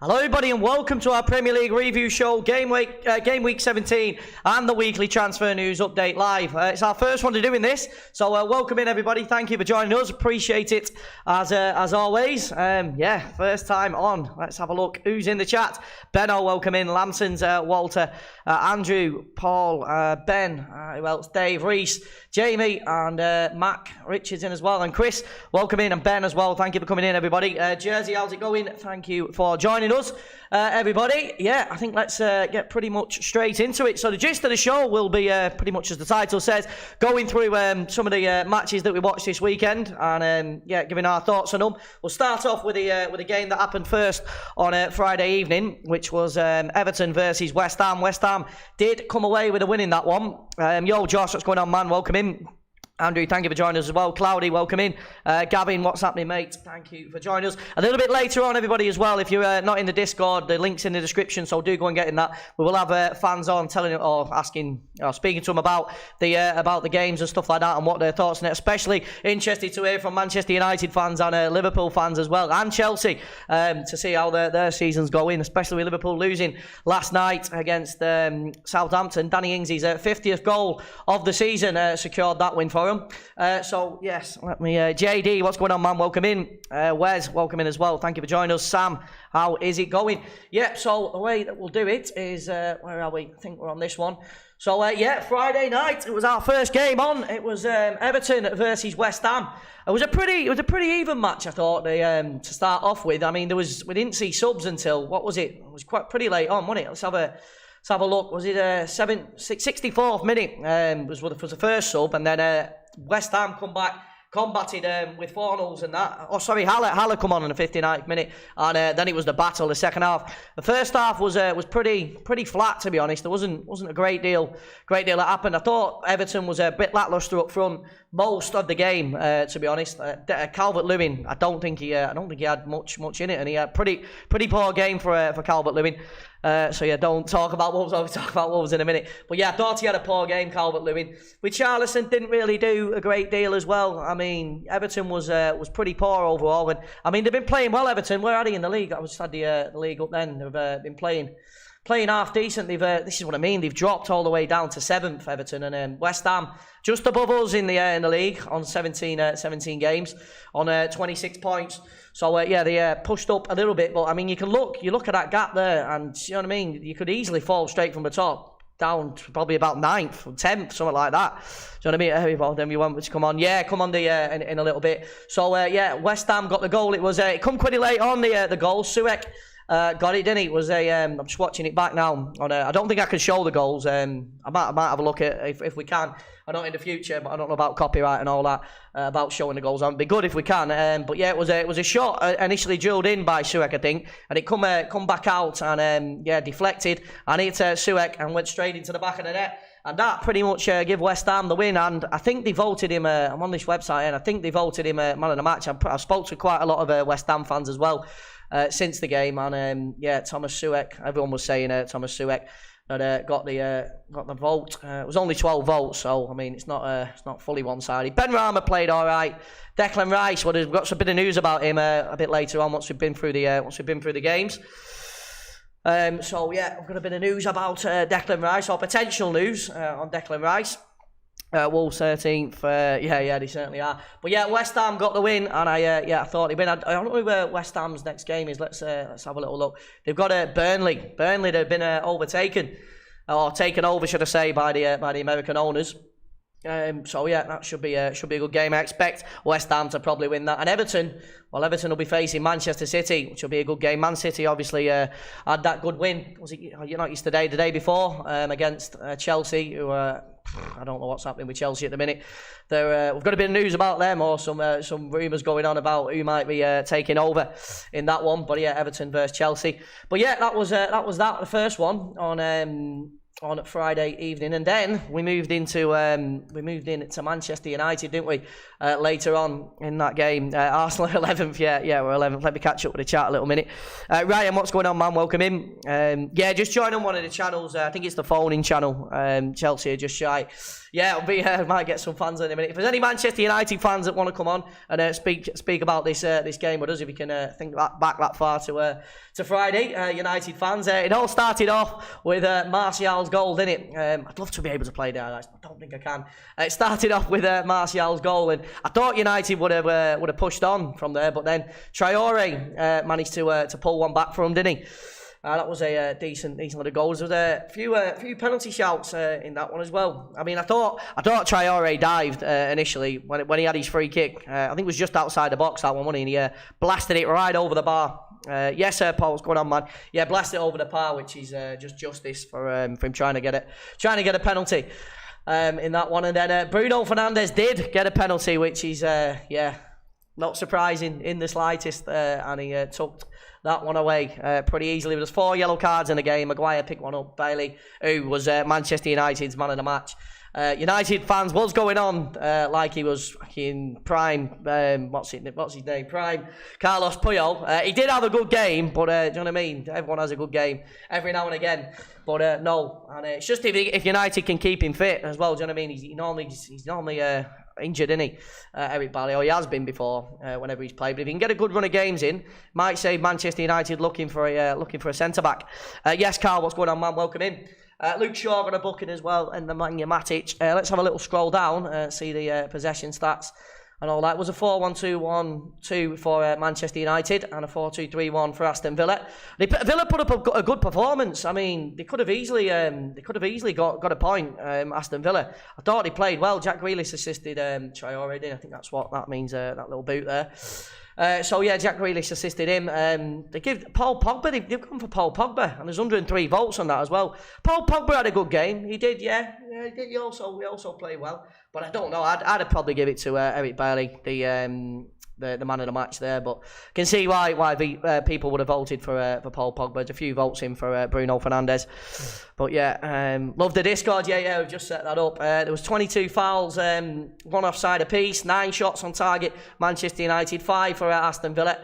Hello everybody and welcome to our Premier League review show, Game Week 17 and the weekly transfer news update live. It's our first one to doing this, so welcome in everybody. Thank you for joining us, appreciate it as always. First time on. Let's have a look who's in the chat. Benno, welcome in. Lamson's Walter, Andrew, Paul, Ben, who else? Dave, Reese, Jamie and Mac Richards in as well, and Chris, welcome in, and Ben as well. Thank you for coming in everybody. Jersey, how's it going? Thank you for joining us, everybody. I think let's get pretty much straight into it. So the gist of the show will be pretty much as the title says, going through some of the matches that we watched this weekend and giving our thoughts on them. We'll start off with the game that happened first on Friday evening, which was Everton versus West Ham. West Ham did come away with a win in that one. Yo Josh, what's going on, man? Welcome in. Andrew, thank you for joining us as well. Cloudy, welcome in. Gavin, what's happening, mate? Thank you for joining us. A little bit later on, everybody, as well, if you're not in the Discord, the link's in the description, so do go and get in that. We will have fans on telling or asking, or speaking to them about the games and stuff like that and what their thoughts on it. Especially interested to hear from Manchester United fans and Liverpool fans as well, and Chelsea, to see how their season's going, especially with Liverpool losing last night against Southampton. Danny Ings' 50th goal of the season secured that win for him. So yes, let me JD, what's going on, man? Welcome in. Wes, welcome in as well. Thank you for joining us. Sam, how is it going? So the way that we'll do it is where are we? I think we're on this one. So Friday night it was our first game on. It was Everton versus West Ham. It was a pretty even match, I thought, to start off with. I mean, we didn't see subs until what was it? It was pretty late on, wasn't it? Let's have a look. Was it 64th minute? Was the first sub, and then West Ham come back, combated with 4-0s and that. Oh, sorry, Haller come on in the 59th minute, and then it was the battle. The second half, the first half was pretty flat, to be honest. There wasn't a great deal that happened. I thought Everton was a bit lacklustre up front most of the game, to be honest. Calvert-Lewin, I don't think he had much in it, and he had pretty poor game for Calvert-Lewin. Don't talk about Wolves. I'll talk about Wolves in a minute. But I thought he had a poor game, Calvert-Lewin. Richarlison didn't really do a great deal as well. I mean, Everton was pretty poor overall. And I mean, they've been playing well, Everton. Where are they in the league? I just had the league up then. They've been playing half decent. This is what I mean. They've dropped all the way down to 7th, Everton, and West Ham just above us in the league on 17 games on 26 points. So they pushed up a little bit, but I mean, you look at that gap there, and you know what I mean. You could easily fall straight from the top down to probably about 9th or 10th, something like that. Do you know what I mean? Well, then you want me to come on? Yeah, come on in a little bit. So West Ham got the goal. It come pretty late on the goal. Suek got it, didn't he? It was I'm just watching it back now. I don't think I can show the goals. I might have a look at if we can. I know in the future, but I don't know about copyright and all that about showing the goals. It'd be good if we can. But it was a shot initially drilled in by Suek, I think, and it come back out and deflected and hit Suek and went straight into the back of the net. And that pretty much give West Ham the win. And I think they voted him. I'm on this website, and I think they voted him man of the match. I've spoke to quite a lot of West Ham fans as well since the game, and Thomas Suek. Everyone was saying Thomas Suek that got the vote. It was only 12 votes, so I mean it's not fully one-sided. Ben Rama played all right. Declan Rice, we've got a bit of news about him a bit later on once we've been through the games. We've got a bit of news about Declan Rice, or potential news on Declan Rice. Wolves 13th, they certainly are. But West Ham got the win, and I thought he'd win. I don't know where West Ham's next game is. Let's have a little look. They've got Burnley. Burnley, they've been overtaken, or taken over, should I say, by the American owners. That should be a good game. I expect West Ham to probably win that. And Everton will be facing Manchester City, which will be a good game. Man City obviously had that good win. Was it not yesterday, the day before, against Chelsea, who I don't know what's happening with Chelsea at the minute. We've got a bit of news about them, or some rumours going on about who might be taking over in that one. But Everton versus Chelsea. But that was the first one on on Friday evening, and then we moved into Manchester United, didn't we? Later on in that game, Arsenal 11th. Yeah, we're 11th. Let me catch up with the chat a little minute. Ryan, what's going on, man? Welcome in. Just join on one of the channels. I think it's the phoning channel. Chelsea are just shy. Yeah, might get some fans in a minute. If there's any Manchester United fans that want to come on and speak about this game with us, if you can think back that far to Friday, United fans. It all started off with Martial's goal, didn't it? I'd love to be able to play the highlights, but I don't think I can. It started off with Martial's goal, and I thought United would have pushed on from there, but then Traore managed to pull one back for him, didn't he? That was a decent little goal. There was a few penalty shouts in that one as well. I mean, I thought Traore dived initially when he had his free kick. I think it was just outside the box, that one, wasn't he? And he blasted it right over the bar. Yes, Paul, what's going on, man? Yeah, blasted it over the bar, which is just justice for him trying to get a penalty in that one. And then Bruno Fernandes did get a penalty, which is not surprising in the slightest, and he took that one away pretty easily. There was 4 yellow cards in the game. Maguire picked one up. Bailey, who was Manchester United's man of the match. United fans was going on like he was in prime. What's his name? Prime Carlos Puyol. He did have a good game, but do you know what I mean? Everyone has a good game every now and again. But no, and it's just if United can keep him fit as well. Do you know what I mean? He's normally injured, isn't he? Eric Bailly, or he has been before whenever he's played. But if he can get a good run of games in, might save Manchester United looking for a centre back. Yes, Carl, what's going on, man? Welcome in. Luke Shaw got a booking as well, and the Nemanja Matic. Let's have a little scroll down, see the possession stats and all that. It was a 4-1-2-1-2 for Manchester United and a 4-2-3-1 for Aston Villa. Villa put up a good performance. I mean, they could have easily got a point. Aston Villa. I thought they played well. Jack Grealish assisted Traore. I think that's what that means. That little boot there. Jack Grealish assisted him. They give Paul Pogba. They've gone for Paul Pogba, and there's 103 votes on that as well. Paul Pogba had a good game. He did, yeah. He did. He also played well. But I don't know. I'd probably give it to Eric Bailly, the man of the match there. But I can see why people would have voted for Paul Pogba. There's a few votes in for Bruno Fernandes. But love the Discord. Yeah, we've just set that up. There was 22 fouls, 1 offside apiece, 9 shots on target. Manchester United, 5 for Aston Villa.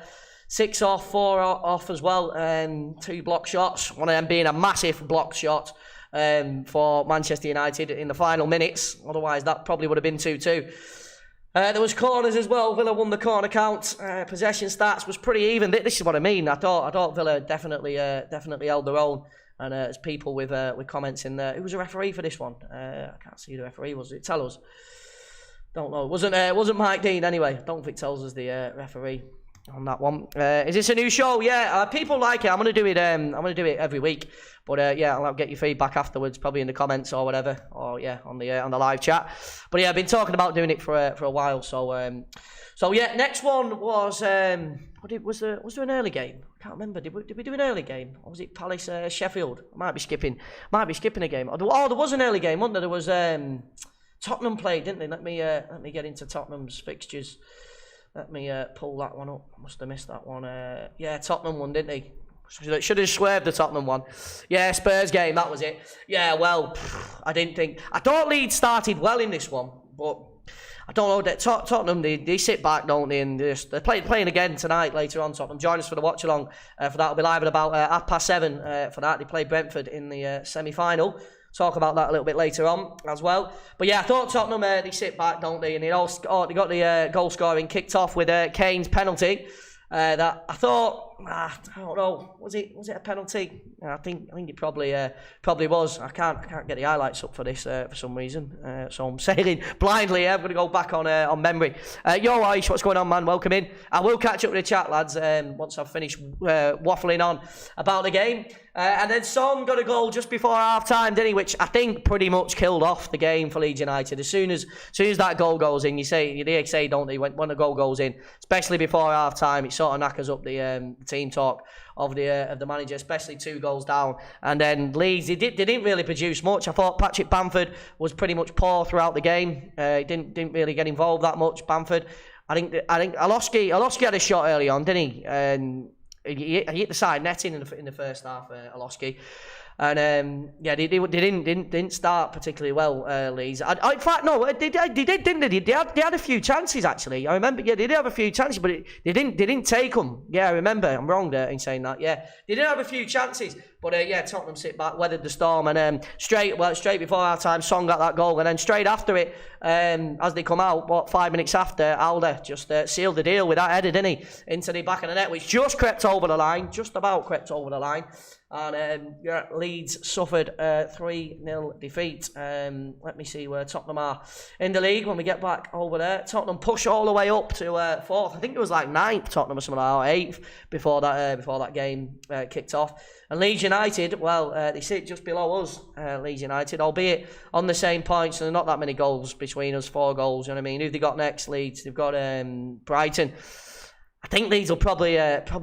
6 off, 4 off as well. 2 block shots. One of them being a massive block shot for Manchester United in the final minutes. Otherwise, that probably would have been 2-2. There was corners as well. Villa won the corner count. Possession stats was pretty even. This is what I mean. I thought Villa definitely held their own. And there's people with comments in there. Who was a referee for this one? I can't see who the referee was. It tell us. Don't know. It wasn't Mike Dean anyway. I don't think it tells us the referee on that one. Is this a new show? Yeah, people like it. I'm gonna do it every week. But I'll get your feedback afterwards, probably in the comments or whatever, or on the live chat. But I've been talking about doing it for a while. So next one was was there an early game? I can't remember. Did we do an early game, or was it Palace Sheffield? I might be skipping a game. Oh, there was an early game, wasn't there? There was Tottenham played, didn't they? Let me get into Tottenham's fixtures. Let me pull that one up. Must have missed that one. Tottenham won, didn't they? Should have swerved the Tottenham one. Yeah, Spurs game, that was it. Yeah, well, I thought Leeds started well in this one, but I don't know. That Tottenham, they sit back, don't they? And they're playing again tonight, later on. Tottenham, join us for the watch-along. For that, will be live at about 7:30 for that. They play Brentford in the semi-final. Talk about that a little bit later on as well. But I thought Tottenham, they sit back, don't they? And they got the goal scoring kicked off with Kane's penalty. That I thought, I don't know, was it a penalty? I think it probably was. I can't get the highlights up for this for some reason. So I'm sailing blindly. I'm going to go back on memory. Yo, Aish, what's going on, man? Welcome in. I will catch up with the chat, lads, once I've finished waffling on about the game. And then Son got a goal just before half-time, didn't he? Which I think pretty much killed off the game for Leeds United. As soon as that goal goes in, they say, don't they, when the goal goes in, especially before half-time, it sort of knackers up the team talk of the manager, especially 2 goals down. And then Leeds, they didn't really produce much. I thought Patrick Bamford was pretty much poor throughout the game. He didn't really get involved that much, Bamford. I think Alosky had a shot early on, didn't he? And he hit the side netting in the first half, Alosky. And yeah, they didn't start particularly well, Leeds. In fact, no, they did, didn't they? They had a few chances actually. I remember. Yeah, they did have a few chances, but they didn't take them. Yeah, I remember. I'm wrong there in saying that. Yeah, they did have a few chances, but yeah, Tottenham sit back, weathered the storm, and straight before our time, Son got that goal, and then straight after it, as they come out, 5 minutes after, Alder just sealed the deal with that header, didn't he, into the back of the net, which just crept over the line, just about crept over the line. And yeah, Leeds suffered a 3-0 defeat. Let me see where Tottenham are in the league when we get back over there. Tottenham push all the way up to 4th. I think it was like 9th, Tottenham or something like that, 8th before that game kicked off. And Leeds United, well, they sit just below us, Leeds United, albeit on the same points. So there's not that many goals between us, 4 goals. You know what I mean? Who've they got next? Leeds. They've got Brighton. I think Leeds will probably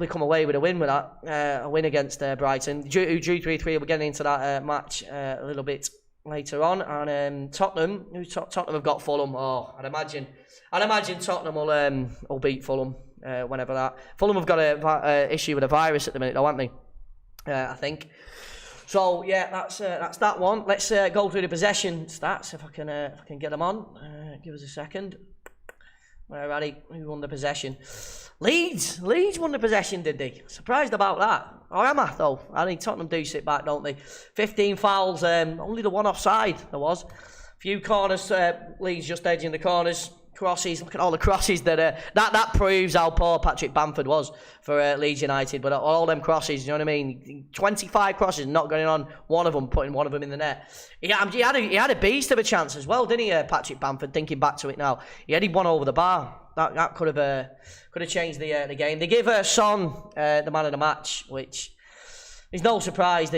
come away with a win with that, a win against Brighton. Who drew 3-3. We're getting into that match a little bit later on. And Tottenham have got Fulham. Oh, I'd imagine Tottenham will beat Fulham whenever that. Fulham have got a issue with a virus at the minute, though, haven't they? I think. So yeah, that's that one. Let's go through the possession stats if I can get them on. Give us a second. Alrighty, who won the possession? Leeds won the possession, did they? Surprised about that. Or am I, though? I think Tottenham do sit back, don't they? 15 fouls, only the one offside there was. Few corners, Leeds just edging the corners. Crosses, look at all the crosses that proves how poor Patrick Bamford was for Leeds United. But all them crosses, you know what I mean? 25 crosses, not going on one of them, putting one of them in the net. He had a beast of a chance as well, didn't he, Patrick Bamford? Thinking back to it now, he had one over the bar. That could have changed the game. They give Son the man of the match, which is no surprise.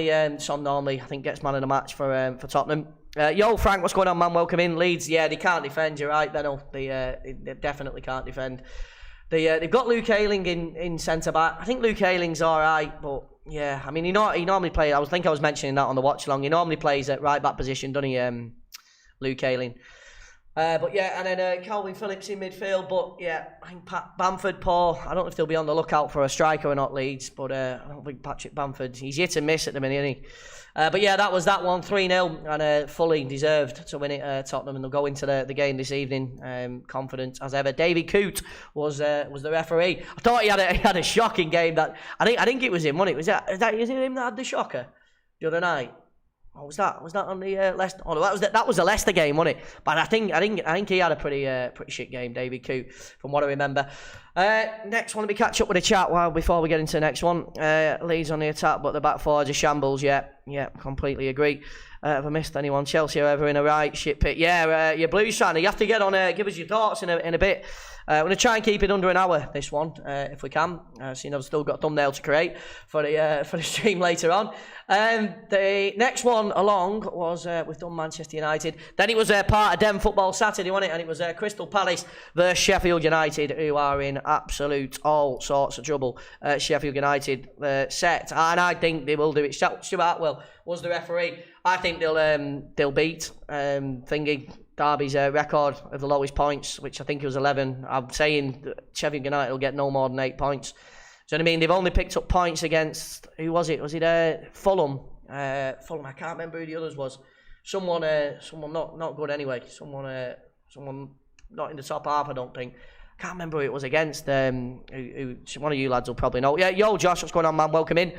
Son normally, I think, gets man of the match for Tottenham. Yo, Frank, what's going on, man? Welcome in. Leeds, yeah, they can't defend. You're right, Benno. They definitely can't defend. They've got Luke Ayling in centre back. I think Luke Ayling's all right, but yeah, I mean, he normally plays. I was mentioning that on the watch along. He normally plays at right back position, doesn't he? Luke Ayling. But yeah, and then Calvin Phillips in midfield. But yeah, I think Bamford, Paul, I don't know if they'll be on the lookout for a striker or not, Leeds. But I don't think Patrick Bamford, he's hit and miss at the minute, isn't he? But yeah, that was that one, 3-0, and fully deserved to win it, Tottenham, and they'll go into the game this evening confident as ever. David Coote was the referee. I thought he had a shocking game. That I think it was him, wasn't it? Is it him that had the shocker the other night? What was that? Was that on the Leicester? Oh, that was the Leicester game, wasn't it? But I think he had a pretty shit game, David Coote, from what I remember. Next one, we catch up with the chat before we get into the next one. Leeds on the attack, but the back four's a shambles. Yeah, completely agree. Have I missed anyone? Chelsea are ever in a right shit pit? Yeah, your Blues fan. You have to get on. Give us your thoughts in a bit. We're going to try and keep it under an hour, this one, if we can. Seeing I've still got a thumbnail to create for the stream later on. The next one along was, we've done Manchester United. Then it was part of Dem Football Saturday, wasn't it? And it was Crystal Palace versus Sheffield United, who are in absolute all sorts of trouble. Sheffield United set, and I think they will do it. Stuart Atwell was the referee. I think they'll beat Derby's record of the lowest points, which I think it was 11. I'm saying Sheffield United will get no more than 8 points. So I mean, they've only picked up points against, who was it? Was it Fulham? Fulham. I can't remember who the others was. Someone not good anyway. Someone not in the top half, I don't think. I can't remember who it was against. One of you lads will probably know. Yeah, yo, Josh, what's going on, man? Welcome in.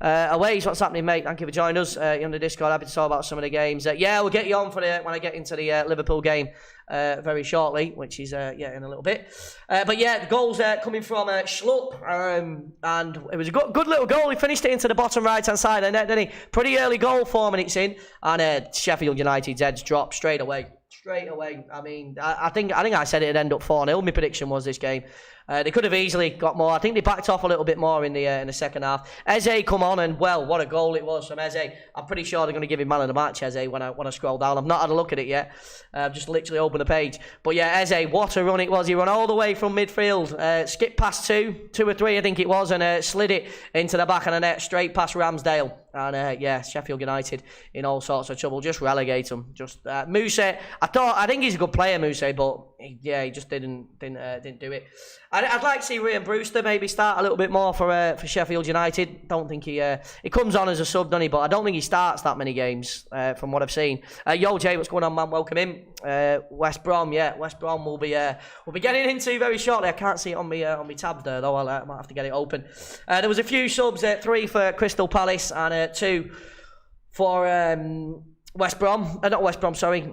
Aways, what's happening, mate? Thank you for joining us. You're on the Discord. Happy to talk about some of the games. Yeah, we'll get you on for when I get into the Liverpool game very shortly, which is in a little bit. But yeah, the goals coming from Schlupp, and it was a good little goal. He finished it into the bottom right hand side of the net, didn't he? Pretty early goal for him, and it's in. And Sheffield United's heads dropped straight away. I mean, I think I said it'd end up 4-0. My prediction was this game. They could have easily got more. I think they backed off a little bit more in the second half. Eze come on, and well, what a goal it was from Eze. I'm pretty sure they're going to give him man of the match, Eze, when I scroll down. I've not had a look at it yet. I've just literally opened the page. But yeah, Eze, what a run it was. He ran all the way from midfield, skipped past two or three, I think it was, and slid it into the back of the net, straight past Ramsdale. And Sheffield United in all sorts of trouble. Just relegate them. Just Moussa. I think he's a good player, Moussa, but he just didn't do it. I'd like to see Ryan Brewster maybe start a little bit more for Sheffield United. Don't think he comes on as a sub, doesn't he? But I don't think he starts that many games from what I've seen. Yo, Jay, what's going on, man? Welcome in. West Brom, West Brom we'll be getting into very shortly. I can't see it on my tab there though. I might have to get it open. There was a few subs, 3 for Crystal Palace and 2 for West Brom. Not West Brom, sorry.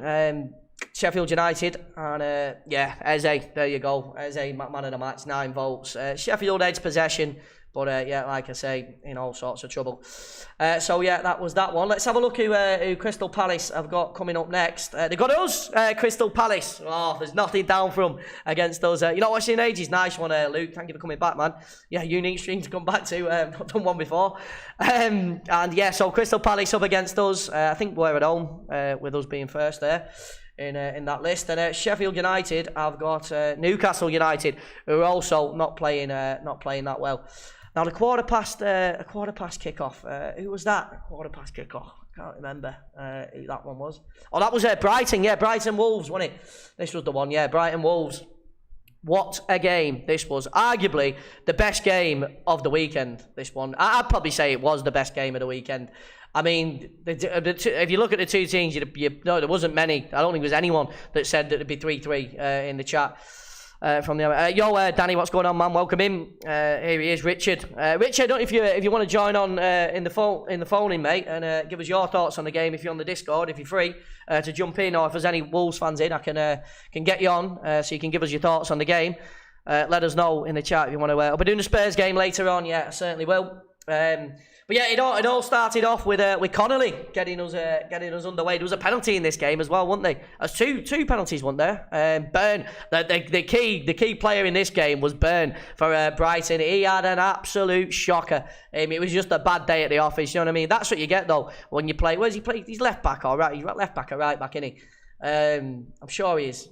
Sheffield United and Eze, there you go. Eze, man of the match, 9 votes. Sheffield edge possession, but like I say, in all sorts of trouble. That was that one. Let's have a look who Crystal Palace have got coming up next. They got us, Crystal Palace. Oh, there's nothing down from against us. You're not watching ages. Nice one, Luke. Thank you for coming back, man. Yeah, unique stream to come back to. Not done one before. So Crystal Palace up against us. I think we're at home with us being first there. In that list, and Sheffield United, I've got Newcastle United, who are also not playing that well. Now the quarter past kickoff. Who was that? Quarter past kickoff. I can't remember who that one was. Oh, that was Brighton. Yeah, Brighton Wolves, wasn't it? This was the one. Yeah, Brighton Wolves. What a game this was. Arguably the best game of the weekend, this one. I'd probably say it was the best game of the weekend. I mean, if you look at the two teams, no, there wasn't many. I don't think there was anyone that said that it'd be 3-3 in the chat. From the Danny, what's going on, man? Welcome in. Here he is, Richard. Richard, don't if you want to join on in the phone in, mate, and give us your thoughts on the game if you're on the Discord, if you're free to jump in, or if there's any Wolves fans in, I can get you on so you can give us your thoughts on the game. Let us know in the chat if you want to. I'll be doing the Spurs game later on. Yeah, I certainly will. But yeah, it all started off with Connolly getting us underway. There was a penalty in this game as well, wasn't there? There's two penalties, wasn't there? Burn, the key player in this game was Burn for Brighton. He had an absolute shocker. It was just a bad day at the office. You know what I mean? That's what you get though when you play. Where's he play? He's left back, all right. He's left back or right back, isn't he? I'm sure he is.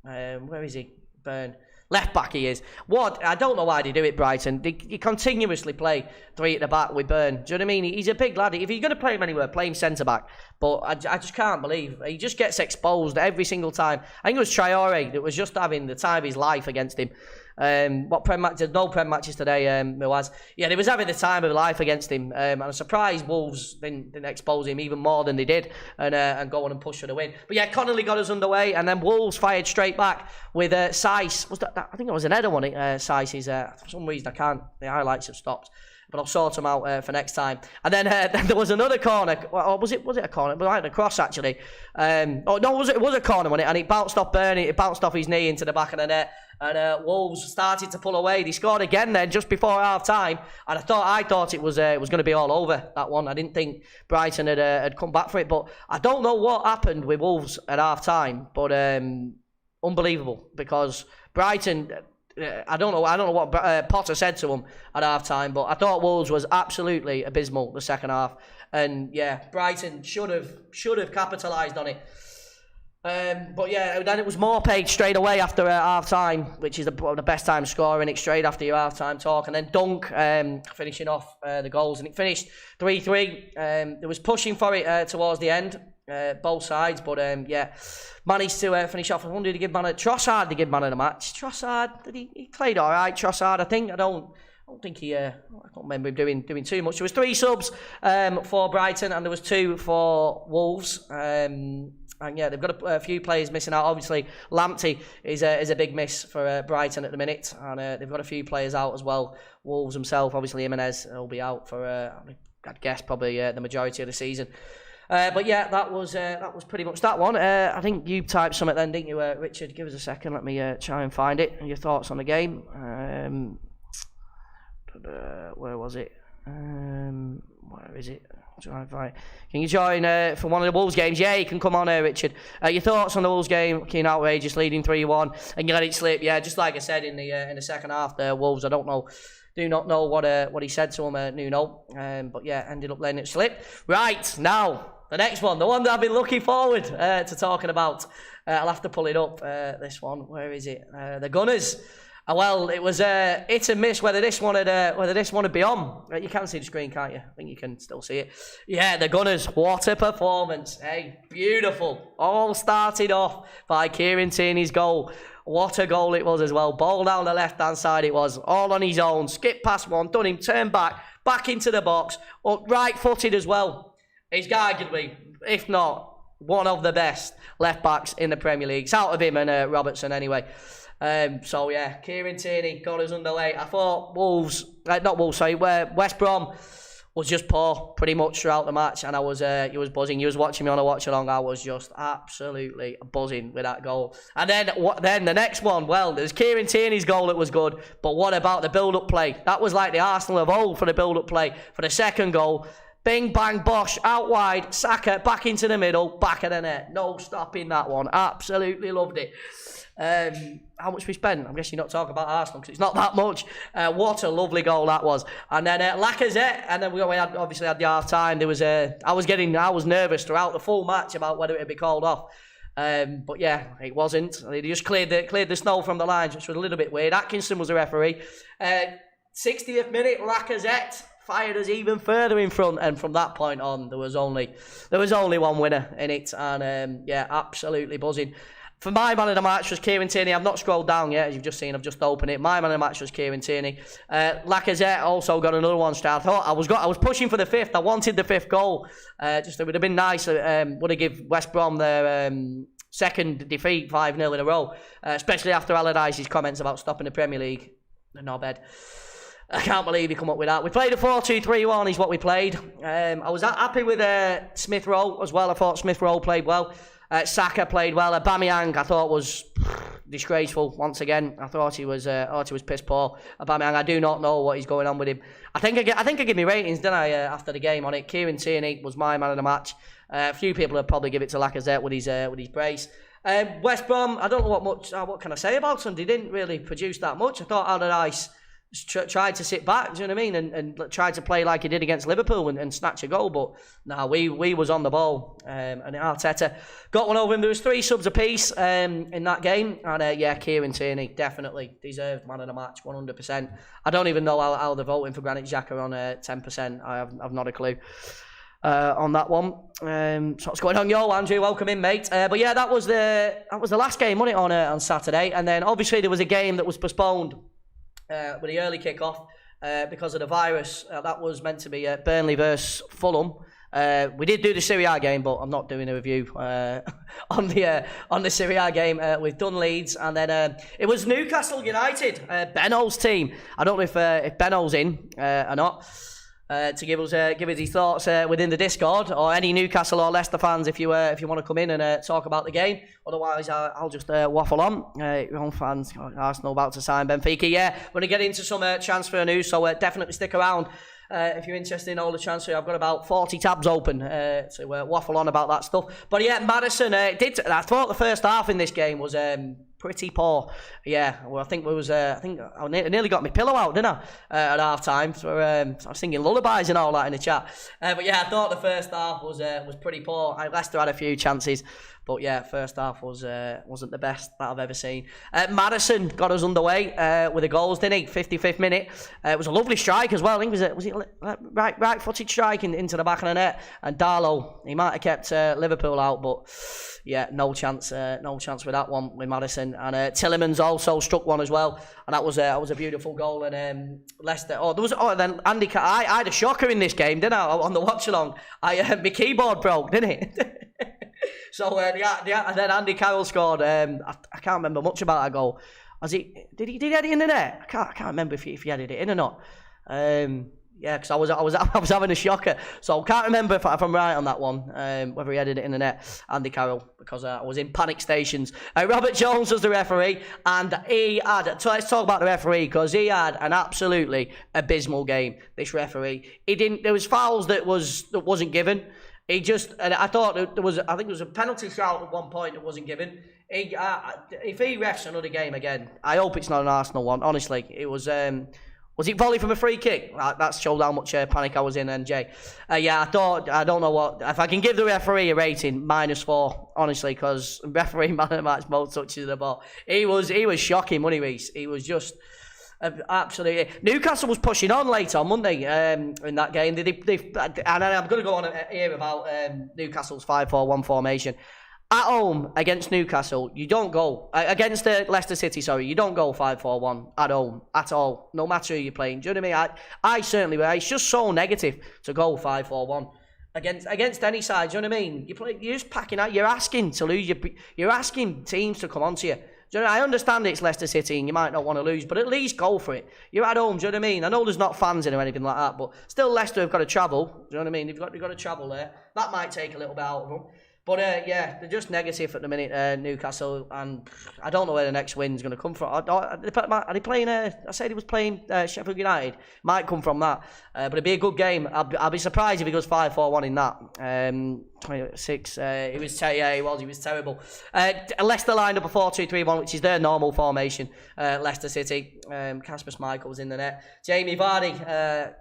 Where is he? Burn. Left back he is. What? I don't know why they do it, Brighton. They continuously play 3 at the back with Burn. Do you know what I mean? He's a big lad. If you're going to play him anywhere, play him centre-back. But I just can't believe. He just gets exposed every single time. I think it was Traore that was just having the time of his life against him. What Prem matches? No Prem matches today. Muaz. Yeah, they was having the time of life against him. And I'm surprised Wolves didn't expose him even more than they did and go on and push for the win. But yeah, Connolly got us underway, and then Wolves fired straight back with Saiss. Was that? I think it was an header, wasn't it? Saiss for some reason the highlights have stopped. But I'll sort them out for next time. And then there was another corner. Or was it a corner? It was like a cross actually. It was a corner, wasn't it? And it bounced off Burnley. It bounced off his knee into the back of the net. And Wolves started to pull away. They scored again then just before half time. And I thought it was going to be all over, that one. I didn't think Brighton had come back for it. But I don't know what happened with Wolves at half time. But unbelievable, because Brighton. I don't know what Potter said to him at half time, but I thought Wolves was absolutely abysmal the second half, and yeah, Brighton should have capitalised on it. But yeah, then it was Morpage straight away after half time, which is the best time scoring it straight after your half time talk, and then Dunk finishing off the goals, and it finished 3-3. There was pushing for it towards the end. Both sides, but managed to finish off. I wonder did he give Trossard to give man of the match. Trossard, did he played all right? Trossard, I think. I don't think he. I don't remember him doing too much. There was 3 subs for Brighton, and there was 2 for Wolves. And yeah, they've got a few players missing out. Obviously, Lamptey is a big miss for Brighton at the minute, and they've got a few players out as well. Wolves himself, obviously Jimenez, will be out for I'd guess probably the majority of the season. But yeah, that was pretty much that one. I think you typed something then, didn't you, Richard? Give us a second. Let me try and find it. Your thoughts on the game. Where was it? Where is it? Can you join for one of the Wolves games? Yeah, you can come on here, Richard. Your thoughts on the Wolves game? Fucking outrageous, leading 3-1, and you let it slip. Yeah, just like I said in the second half, there, Wolves. I do not know what he said to him, Nuno. But yeah, ended up letting it slip. Right, now, the next one, the one that I've been looking forward to talking about. I'll have to pull it up, this one. Where is it? The Gunners. Well, it was hit and miss whether this one would be on. You can see the screen, can't you? I think you can still see it. Yeah, the Gunners, what a performance. Hey, beautiful. All started off by Kieran Tierney's goal. What a goal it was as well. Ball down the left-hand side it was. All on his own. Skip past one, done him, turn back into the box. Up right-footed as well. He's arguably, if not, one of the best left-backs in the Premier League. It's out of him and Robertson anyway. So yeah, Kieran Tierney got us underway. I thought West Brom was just poor pretty much throughout the match, and he was buzzing. You was watching me on a watch along. I was just absolutely buzzing with that goal. And then the next one, well, there's Kieran Tierney's goal that was good, but what about the build-up play? That was like the Arsenal of old for the build-up play. For the second goal, bing, bang, bosh, out wide, Saka back into the middle, back of the net. No stopping that one. Absolutely loved it. How much we spent? I'm guessing you're not talking about Arsenal because it's not that much. What a lovely goal that was. And then Lacazette, and then we obviously had the half time. There was I was nervous throughout the full match about whether it would be called off. But yeah, it wasn't. They just cleared the snow from the lines, which was a little bit weird. Atkinson was the referee. 60th minute, Lacazette fired us even further in front, and from that point on, there was only one winner in it, and yeah, absolutely buzzing. For my man of the match was Kieran Tierney. I've not scrolled down yet, as you've just seen. I've just opened it. My man of the match was Kieran Tierney. Lacazette also got another one star. I was pushing for the fifth. I wanted the fifth goal. Just it would have been nice. Would have given West Brom their second defeat 5-0 in a row. Especially after Allardyce's comments about stopping the Premier League. The knobhead. I can't believe he come up with that. We played a 4-2-3-1 is what we played. I was happy with Smith Rowe as well. I thought Smith Rowe played well. Saka played well. Aubameyang I thought was disgraceful once again. I thought he was piss poor. Aubameyang, I do not know what is going on with him. I think I give me ratings, didn't I? After the game on it, Kieran Tierney was my man of the match. A few people would probably give it to Lacazette with his brace. West Brom, I don't know what can I say about them. They didn't really produce that much. I thought Allardyce tried to sit back, do you know what I mean, and tried to play like he did against Liverpool and snatch a goal, but no, we was on the ball, and Arteta got one over him. There was 3 subs apiece in that game, and yeah, Kieran Tierney definitely deserved man of the match, 100%. I don't even know how they're voting for Granit Xhaka on 10%. I've not a clue on that one. So what's going on? Yo, Andrew, welcome in, mate. But yeah, that was the last game, wasn't it, on Saturday, and then obviously there was a game that was postponed with the early kick-off because of the virus. That was meant to be Burnley versus Fulham. We did do the Serie A game, but I'm not doing a review on the Serie A game. We've done Leeds, and then it was Newcastle United, Benno's team. I don't know if Benno's in or not. To give us his thoughts within the Discord, or any Newcastle or Leicester fans if you want to come in and talk about the game. Otherwise, I'll just waffle on. Your own fans, Arsenal about to sign Benfica. Yeah, we're going to get into some transfer news, so definitely stick around if you're interested in all the transfer. I've got about 40 tabs open to waffle on about that stuff. But yeah, Maddison I thought the first half in this game was pretty poor. Yeah, well, I think I nearly got my pillow out, didn't I? At half time. So I was singing lullabies and all that in the chat. But yeah, I thought the first half was pretty poor. Leicester had a few chances, but yeah, first half wasn't the best that I've ever seen. Maddison got us underway with the goals, didn't he? 55th minute. It was a lovely strike as well. I think was it right-footed strike into the back of the net. And Dalot, he might have kept Liverpool out, but yeah, no chance with that one with Maddison. And Tielemans also struck one as well, and that was a beautiful goal. And Leicester. Then Andy. I had a shocker in this game, didn't I? On the watch along, my keyboard broke, didn't it? So and then Andy Carroll scored. I can't remember much about that goal. Did he head it in the net? I can't remember if he headed it in or not. Yeah, because I was having a shocker, so I can't remember if I'm right on that one, whether he headed it in the net, Andy Carroll, because I was in panic stations. Robert Jones was the referee, and let's talk about the referee, because he had an absolutely abysmal game, this referee. There was fouls that wasn't given. And I thought there was a penalty shout at one point that wasn't given. If he refs another game again, I hope it's not an Arsenal one, honestly. It was Was it volley from a free kick? That showed how much panic I was in, NJ. Yeah, I don't know what. If I can give the referee a rating, -4, honestly, because referee man of the match, most touches of the ball. He was shocking, wasn't he, Reece? He was just absolutely. Newcastle was pushing on late on Monday in that game. And I'm going to go on here about Newcastle's 5-4-1 formation. At home against Newcastle, you don't go against Leicester City. Sorry, you don't go 5-4-1 at home at all. No matter who you're playing. Do you know what I mean? I certainly will. It's just so negative to go 5-4-1 against any side. Do you know what I mean? You're just packing out. You're asking to lose. You're asking teams to come onto you. Do you know, I understand it's Leicester City and you might not want to lose, but at least go for it. You're at home. Do you know what I mean? I know there's not fans in or anything like that, but still Leicester have got to travel. Do you know what I mean? They've got to travel there. That might take a little bit out of them. But yeah, they're just negative at the minute, Newcastle, and I don't know where the next win's going to come from. Are they playing? I said he was playing Sheffield United. Might come from that, but it'd be a good game. I'll be surprised if he goes 5-4-1 in that. 26. He was terrible. Leicester lined up a 4-2-3-1, which is their normal formation. Leicester City. Kasper Schmeichel was in the net. Jamie Vardy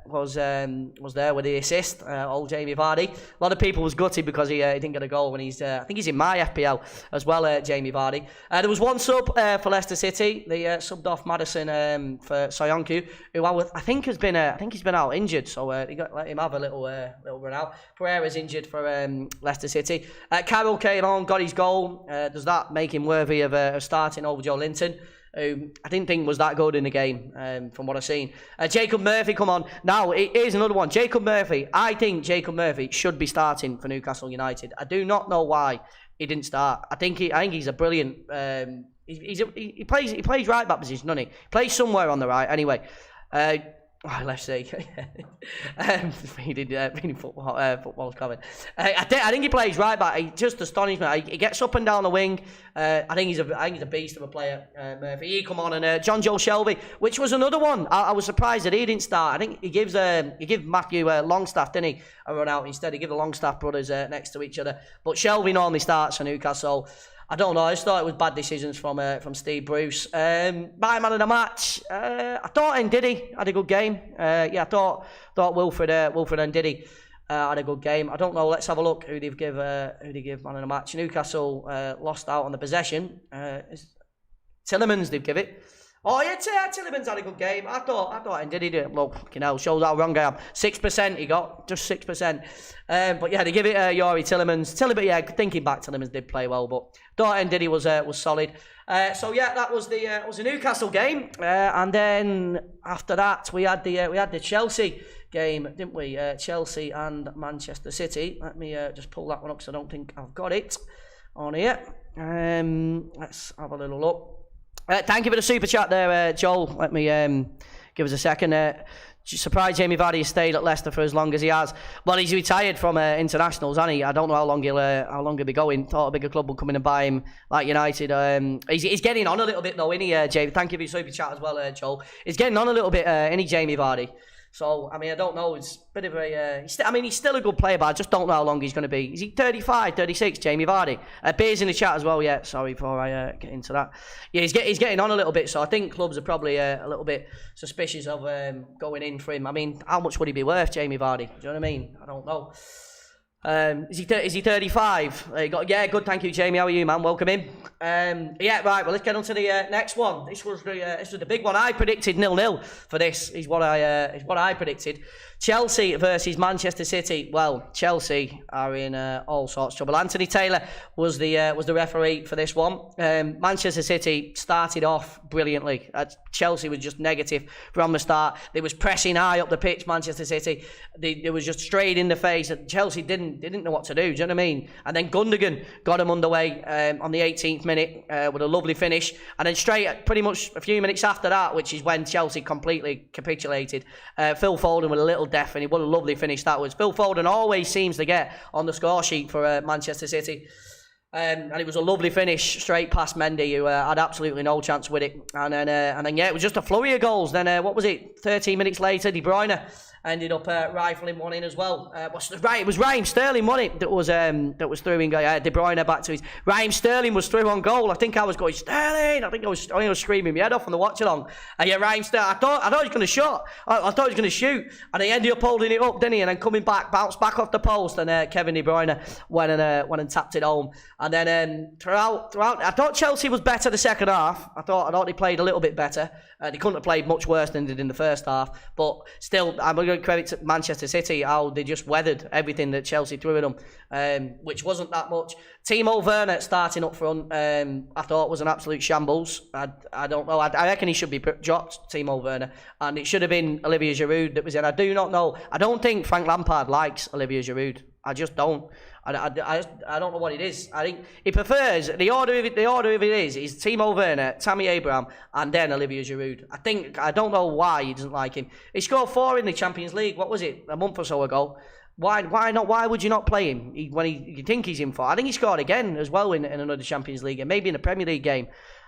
was there with the assist. Old Jamie Vardy. A lot of people was gutted because he didn't get a goal when I think he's in my FPL as well. Jamie Vardy. There was one sub for Leicester City. They subbed off Madison for Soyuncu, who I think he's been out injured, so let him have a little run out. Pereira's injured for Leicester City. Carroll came on, got his goal. Does that make him worthy of starting over Joe Linton, who I didn't think was that good in the game from what I've seen. Jacob Murphy come on. Now, here's another one. Jacob Murphy. I think Jacob Murphy should be starting for Newcastle United. I do not know why he didn't start. I think he's a brilliant... he plays right back position, doesn't he? He plays somewhere on the right. Anyway, let's see. Reading football's comment. I think he plays right back. He just astonished me. He gets up and down the wing. I think he's a beast of a player. Murphy. He come on, and John Joe Shelby, which was another one. I was surprised that he didn't start. I think he gives Matthew Longstaff, didn't he, a run out instead. He gave the Longstaff brothers next to each other. But Shelby normally starts for Newcastle. I don't know. I just thought it was bad decisions from Steve Bruce. My man of the match. I thought Ndidi had a good game. I thought Wilfred Ndidi had a good game. I don't know. Let's have a look who they give man of the match. Newcastle lost out on the possession. Tillemans they've give it. Oh yeah, Tillemans had a good game. I thought Ndidi did. Look, shows how wrong I am. 6% he got, just 6%. But yeah, they give it Yuri Tillemans. Thinking back, Tillemans did play well, but thought Ndidi was solid. So yeah, that was the Newcastle game. And then after that, we had the Chelsea game, didn't we? Chelsea and Manchester City. Let me just pull that one up because I don't think I've got it on here. Let's have a little look. Thank you for the super chat there, Joel. Let me give us a second. Surprised Jamie Vardy has stayed at Leicester for as long as he has. Well, he's retired from internationals, hasn't he? I don't know how long he'll be going. Thought a bigger club would come in and buy him, like United. He's getting on a little bit though, isn't he, Jamie? Thank you for your super chat as well, Joel. He's getting on a little bit, isn't he, Jamie Vardy? So, I mean, I don't know. It's a bit of a... he's still a good player, but I just don't know how long he's going to be. Is he 35, 36, Jamie Vardy? Beers in the chat as well, yeah. Sorry before I get into that. Yeah, he's getting on a little bit, so I think clubs are probably a little bit suspicious of going in for him. I mean, how much would he be worth, Jamie Vardy? Do you know what I mean? I don't know. Is he 35? Yeah, good. Thank you, Jamie. How are you, man? Welcome in. Yeah, right. Well, let's get on to the next one. This was the big one. I predicted 0-0 for this. Is what I predicted. Chelsea versus Manchester City. Well, Chelsea are in all sorts of trouble. Anthony Taylor was the referee for this one. Manchester City started off brilliantly. Chelsea was just negative from the start. They was pressing high up the pitch. Manchester City, they was just straight in the face. Chelsea didn't know what to do. Do you know what I mean? And then Gundogan got them underway on the 18th minute with a lovely finish. And then straight, pretty much a few minutes after that, which is when Chelsea completely capitulated. Phil Foden with a little death, and what a lovely finish that was. Phil Foden always seems to get on the score sheet for Manchester City. And it was a lovely finish straight past Mendy, who had absolutely no chance with it. And then yeah, it was just a flurry of goals. Then what was it? 13 minutes later, De Bruyne ended up rifling one in as well. It was Raheem Sterling, wasn't it? That was through in. De Bruyne back to his. Raheem Sterling was through on goal. I think I was going Sterling. I think I was screaming my head off on the watch along. And yeah, Raheem Sterling. I thought he was going to shot. I thought he was going to shoot, and he ended up holding it up, didn't he? And then coming back, bounced back off the post, and Kevin De Bruyne went and tapped it home. And then throughout, I thought Chelsea was better the second half. I thought they played a little bit better. They couldn't have played much worse than they did in the first half, but still, I'm going to credit to Manchester City how they just weathered everything that Chelsea threw at them, which wasn't that much. Timo Werner starting up front, I thought was an absolute shambles. I don't know. I reckon he should be dropped, Timo Werner, and it should have been Olivier Giroud that was in. I do not know. I don't think Frank Lampard likes Olivier Giroud. I just don't. I don't know what it is. I think he prefers the order of it is Timo Werner, Tammy Abraham, and then Olivier Giroud. I don't know why he doesn't like him. He scored 4 in the Champions League. What was it? A month or so ago. Why not? Why would you not play him when you think he's in for? I think he scored again as well in another Champions League game, maybe in a Premier League game.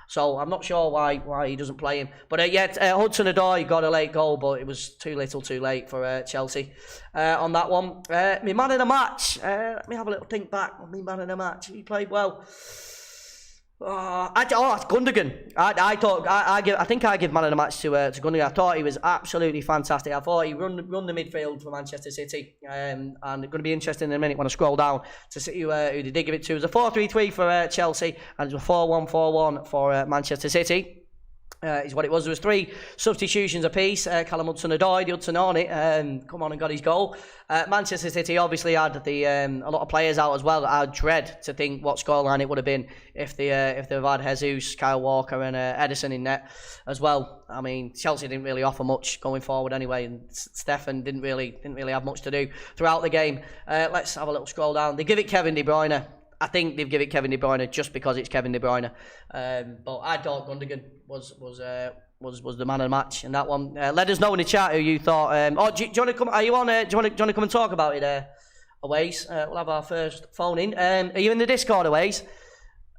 So I'm not sure why he doesn't play him. But Hudson-Odoi got a late goal, but it was too little too late for Chelsea on that one. My man of the match. Let me have a little think back on my man of the match. He played well. It's Gundogan. I think I give man of the match to Gundogan. I thought he was absolutely fantastic. I thought he run the midfield for Manchester City, and it's going to be interesting in a minute when I scroll down to see who they did give it to. It was a 4-3-3 for Chelsea, and it was a 4-1-4-1 for Manchester City. Is what it was. There was 3 substitutions apiece. Callum Hudson-Odoi, the Hudson Hornet, come on and got his goal. Manchester City obviously had a lot of players out as well. I dread to think what scoreline it would have been if they had Jesus, Kyle Walker, and Ederson in net as well. I mean, Chelsea didn't really offer much going forward anyway, and Stefan didn't really have much to do throughout the game. Let's have a little scroll down. They give it Kevin De Bruyne. I think they've given it Kevin De Bruyne just because it's Kevin De Bruyne. But I thought Gundogan was the man of the match in that one. Let us know in the chat who you thought. Do you want to come? Are you on? Do you want to come and talk about it? Aways. We'll have our first phone in. Are you in the Discord, Aways?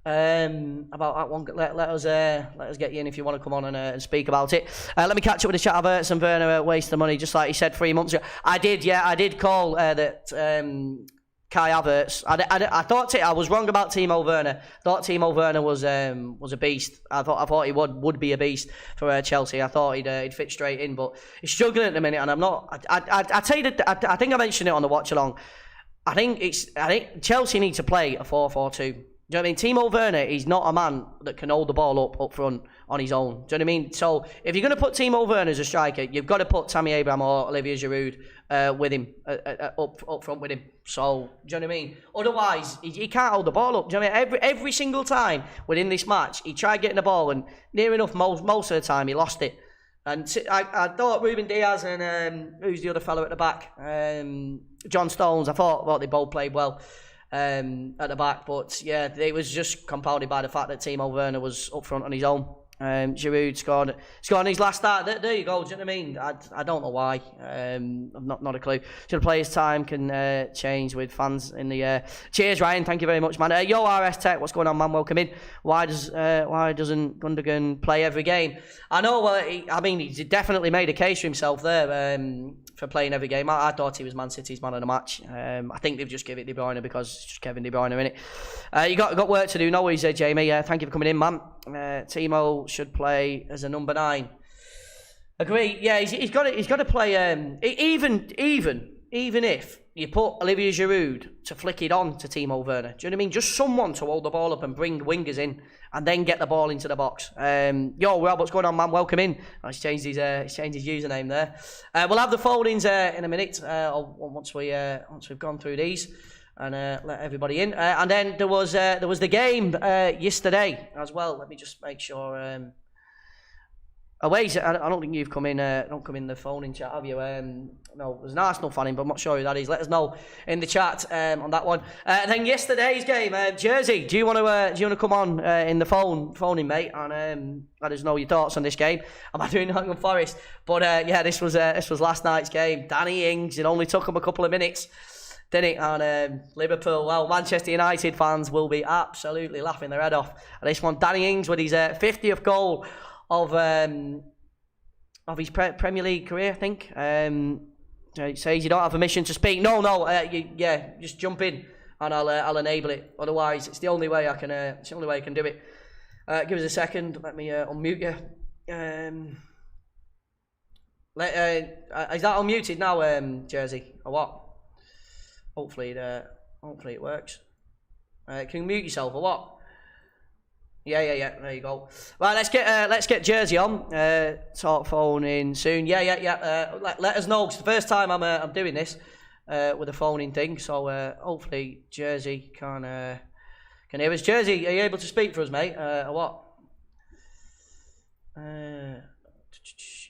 About that one. Let us get you in if you want to come on and speak about it. Let me catch up with the chat. Everton and Werner wasting money, just like he said 3 months ago. I did call that. Kai Havertz. I thought I was wrong about Timo Werner. Thought Timo Werner was a beast. I thought he would be a beast for Chelsea. I thought he'd fit straight in, but he's struggling at the minute, and I'm not. I tell you that I think I mentioned it on the watch along. I think Chelsea need to play a 4-4-2. Do you know what I mean? Timo Werner, he's not a man that can hold the ball up front on his own. Do you know what I mean? So if you're going to put Timo Werner as a striker, you've got to put Tammy Abraham or Olivier Giroud with him up front with him. So do you know what I mean? Otherwise, he can't hold the ball up. Do you know what I mean? Every single time within this match, he tried getting the ball, and near enough most of the time he lost it. And I thought Ruben Diaz and who's the other fellow at the back, John Stones. I thought they both played well. At the back, but yeah, it was just compounded by the fact that Timo Werner was up front on his own. Giroud scored on his last start. There you go. Do you know what I mean? I don't know why. Not a clue. So the players' time can change with fans in the. Cheers, Ryan. Thank you very much, man. Yo, RS Tech. What's going on, man? Welcome in. Why doesn't Gundogan play every game? I know. Well, he definitely made a case for himself there. For playing every game. I thought he was Man City's man of the match. I think they've just given it De Bruyne because it's just Kevin De Bruyne in it. You got work to do. No worries, Jamie. Thank you for coming in, man. Timo should play as a number 9. Agree. Yeah, he's got to play. Even if you put Olivier Giroud to flick it on to Timo Werner, do you know what I mean? Just someone to hold the ball up and bring wingers in, and then get the ball into the box. Yo, Rob, what's going on, man? Welcome in. He's changed his username there. We'll have the fold-ins in a minute once we've gone through these and let everybody in. And then there was the game yesterday as well. Let me just make sure. Wait, I don't think you've come in. Don't come in the phone in chat, have you? No, there's an Arsenal fan in, but I'm not sure who that is. Let us know in the chat on that one. And then yesterday's game, Jersey. Do you want to come on in the phone in, mate, and let us know your thoughts on this game? Am I doing Nottingham Forest? But yeah, this was last night's game. Danny Ings. It only took him a couple of minutes, didn't it? And Liverpool. Well, Manchester United fans will be absolutely laughing their head off at this one. Danny Ings with his 50th goal of his Premier League career, I think. It says you don't have permission to speak. No, just jump in and I'll enable it. Otherwise, it's the only way I can. It's the only way I can do it. Give us a second. Let me unmute you. Is that unmuted now, Jersey, or what? Hopefully it works. Can you mute yourself or what? Yeah. There you go. Right, let's get Jersey on. Talk phone in soon. Yeah. Let us know. It's the first time I'm doing this with a phone in thing. So hopefully Jersey can hear us. Jersey, are you able to speak for us, mate? Or what?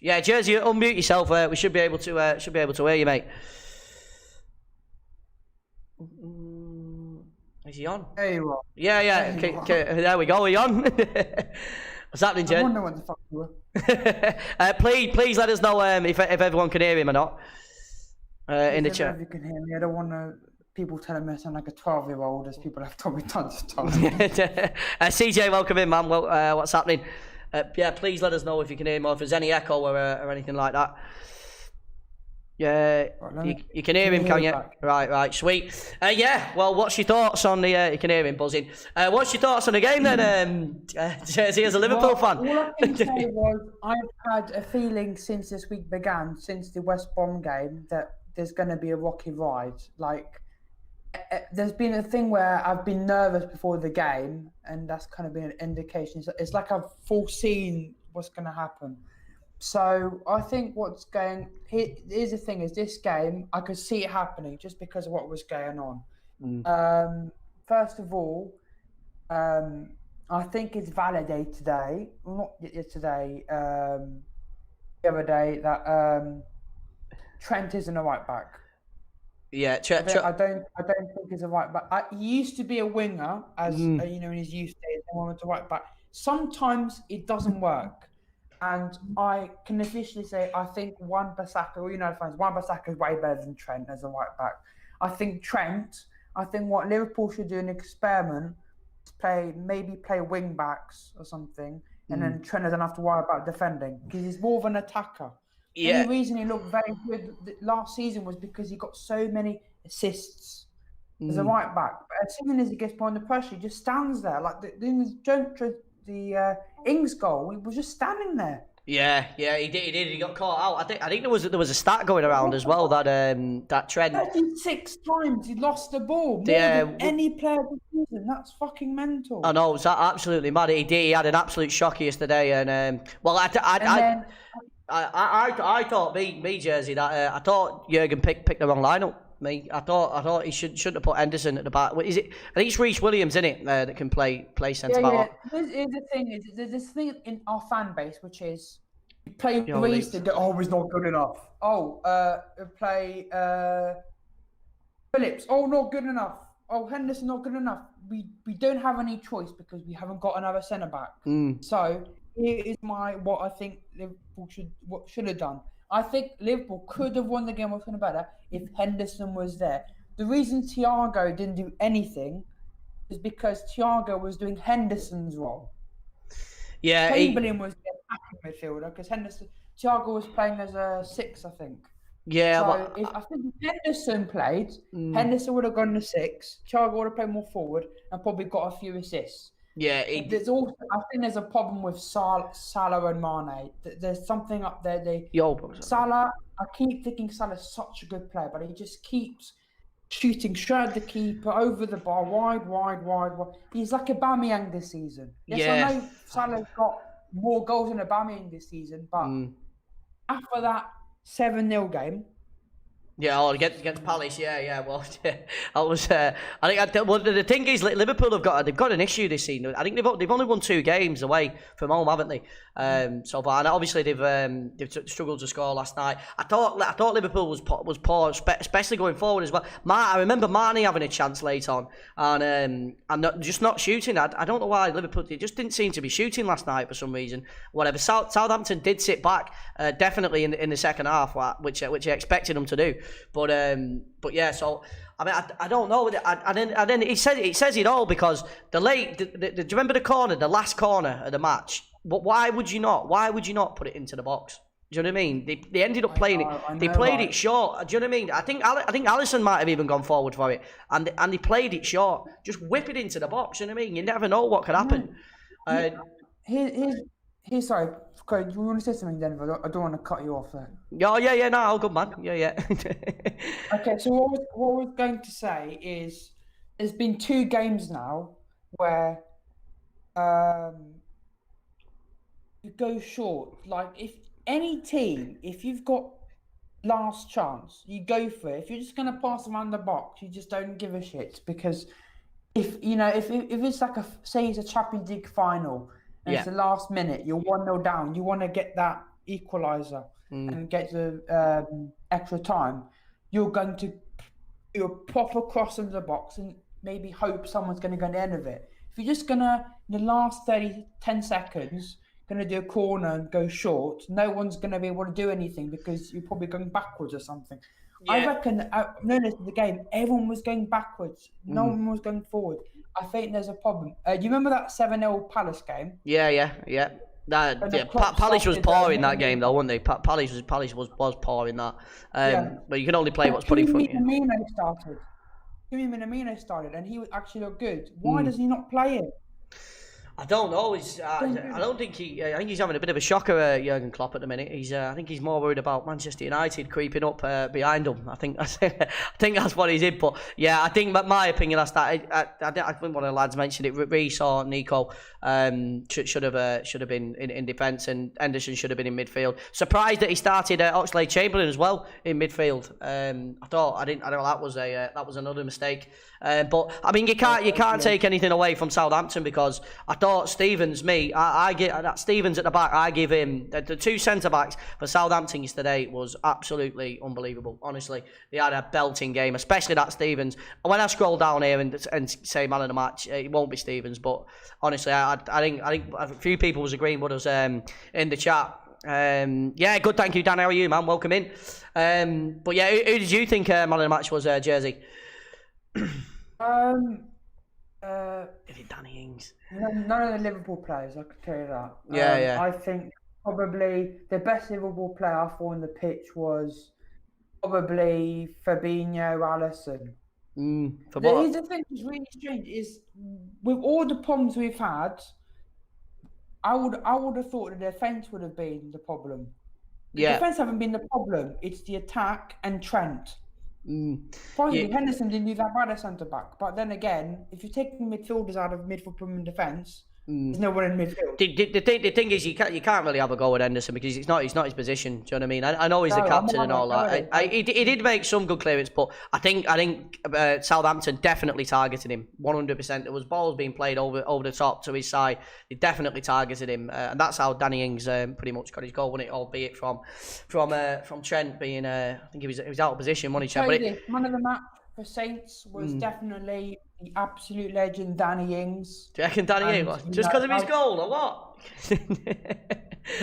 Yeah, Jersey, unmute yourself. We should be able to hear you, mate. Is he on? There you are. Yeah. There we go. Are you on? What's happening, Jed? I wonder what the fuck you were. Please let us know if everyone can hear him or not. In the chat. If you can hear me, I don't want people telling me I sound like a 12-year-old, as people have told me tons of times. CJ, welcome in, man. Well, what's happening? Yeah, please let us know if you can hear me or if there's any echo or anything like that. Yeah, you can hear him, can you? Right, sweet. Yeah, well, what's your thoughts on the... you can hear him buzzing. What's your thoughts on the game then, Jersey, as a Liverpool fan? All I can say was I've had a feeling since this week began, since the West Brom game, that there's going to be a rocky ride. Like, there's been a thing where I've been nervous before the game, and that's kind of been an indication. It's like I've foreseen what's going to happen. So I think here's the thing, is this game, I could see it happening just because of what was going on. First of all, I think it's validated today, not yesterday, the other day, that Trent isn't a right back. Yeah, I don't think he's a right back. He used to be a winger, as in his youth days, and wanted to right back. Sometimes it doesn't work. And I can officially say, I think Wan-Bissaka, Wan-Bissaka is way better than Trent as a right back. I think what Liverpool should do an experiment is play wing backs or something, and then Trent doesn't have to worry about defending because he's more of an attacker. Yeah. The only reason he looked very good last season was because he got so many assists as a right back. But as soon as he gets put under pressure, he just stands there. Like the Ings goal, he was just standing there. Yeah, he did. He got caught out. I think there was a stat going around as well that Trent 36 times he lost the ball. More than any player this season. That's fucking mental. I know, it's absolutely mad. He did. He had an absolute shock yesterday, and I thought me Jersey that I thought Jurgen picked the wrong lineup. I thought he shouldn't have put Henderson at the back. Is it? I think it's Reece Williams, isn't it, that can play centre back. Yeah. There's this thing in our fan base, which is play Reece. They go, he's not good enough. Play Phillips. Not good enough. Henderson not good enough. We don't have any choice because we haven't got another centre back. So here is what I think Liverpool should have done. I think Liverpool could have won the game or something better if Henderson was there. The reason Thiago didn't do anything is because Thiago was doing Henderson's role. Yeah, Chamberlain was the attacking midfielder because Thiago was playing as a 6, I think. Yeah, so I think if Henderson played, Henderson would have gone to 6. Thiago would have played more forward and probably got a few assists. Yeah, I think there's a problem with Salah and Mane. There's something up there. Salah, I keep thinking Salah's such a good player, but he just keeps shooting straight at the keeper, over the bar, wide. He's like Aubameyang this season. Yes, I know Salah's got more goals than Aubameyang this season, but after that 7-0 game, Yeah, against Palace. Yeah. Well, I was. I think. The thing is, Liverpool they've got an issue this season. I think they've only won 2 games away from home, haven't they? So far, and obviously they've struggled to score last night. I thought Liverpool was poor, especially going forward as well. I remember Marnie having a chance late on, and just not shooting. I don't know why Liverpool. They just didn't seem to be shooting last night for some reason. Whatever. Southampton did sit back, definitely in the second half, which I expected them to do. But yeah, so I mean, I don't know. And then it says it all because do you remember the last corner of the match? But why would you not put it into the box? Do you know what I mean? They ended up playing it. They played it short. Do you know what I mean? I think Alisson might have even gone forward for it, and they played it short. Just whip it into the box. You know what I mean? You never know what could happen. Here's sorry. Do you want to say something, Denver? I don't want to cut you off there. Yeah. No, all good, man. Yeah. Okay, so what I was going to say is, there's been 2 games now where you go short. Like, if any team, if you've got last chance, you go for it. If you're just gonna pass around the box, you just don't give a shit, because if it's like say it's a Champions League final and it's the last minute, you're 1-0 down, you want to get that equaliser and get the extra time, you're going to do a proper cross into the box and maybe hope someone's going to go to the end of it. If you're just gonna, in the last 10 seconds, going to do a corner and go short, no one's going to be able to do anything because you're probably going backwards or something. Yeah. I reckon, I've noticed in the game, everyone was going backwards. No one was going forward. I think there's a problem. Do you remember that 7-0 Palace game? Yeah. Palace was poor in that game, though, weren't they? Palace was poor in that. But you can only play what's put in front of you. Minamino started, and he actually looked good. Why does he not play it? I don't know. I think he's having a bit of a shocker, Jurgen Klopp, at the minute. I think he's more worried about Manchester United creeping up behind him. I think that's what he's in. But yeah, I think my opinion last night. I think one of the lads mentioned it. Reece or Nico should have been in defence, and Henderson should have been in midfield. Surprised that he started Oxlade-Chamberlain as well in midfield. I don't know, that was another mistake. But I mean, you can't take anything away from Southampton, because I thought Stevens, I give that Stevens at the back. I give him the 2 centre backs for Southampton yesterday was absolutely unbelievable. Honestly, they had a belting game, especially that Stevens. And when I scroll down here and say man of the match, it won't be Stevens, but honestly, I think a few people was agreeing with us in the chat. Yeah, good. Thank you, Dan. How are you, man? Welcome in. But yeah, who did you think man of the match was, Jersey? Is it Danny Ings? None of the Liverpool players, I can tell you that. Yeah. I think probably the best Liverpool player I saw on the pitch was probably Fabinho, Alisson. The thing that's really strange is, with all the problems we've had, I would have thought the defence would have been the problem. The defence haven't been the problem. It's the attack and Trent. Possibly Henderson didn't do that bad at centre back, but then again, if you're taking midfielders out of midfield and defence, there's no one in midfield. The thing is, you can't really have a go with Henderson, because it's not his position. Do you know what I mean? I know he's the captain and all that. He did make some good clearance, but I think Southampton definitely targeted him 100%. There was balls being played over the top to his side. They definitely targeted him, and that's how Danny Ings pretty much got his goal, wasn't it? Albeit from Trent being, I think he was out of position, wasn't he? Trent? Man of the match for Saints was definitely the absolute legend, Danny Ings. Do you reckon Danny Ings was? Just because of his goal, or what?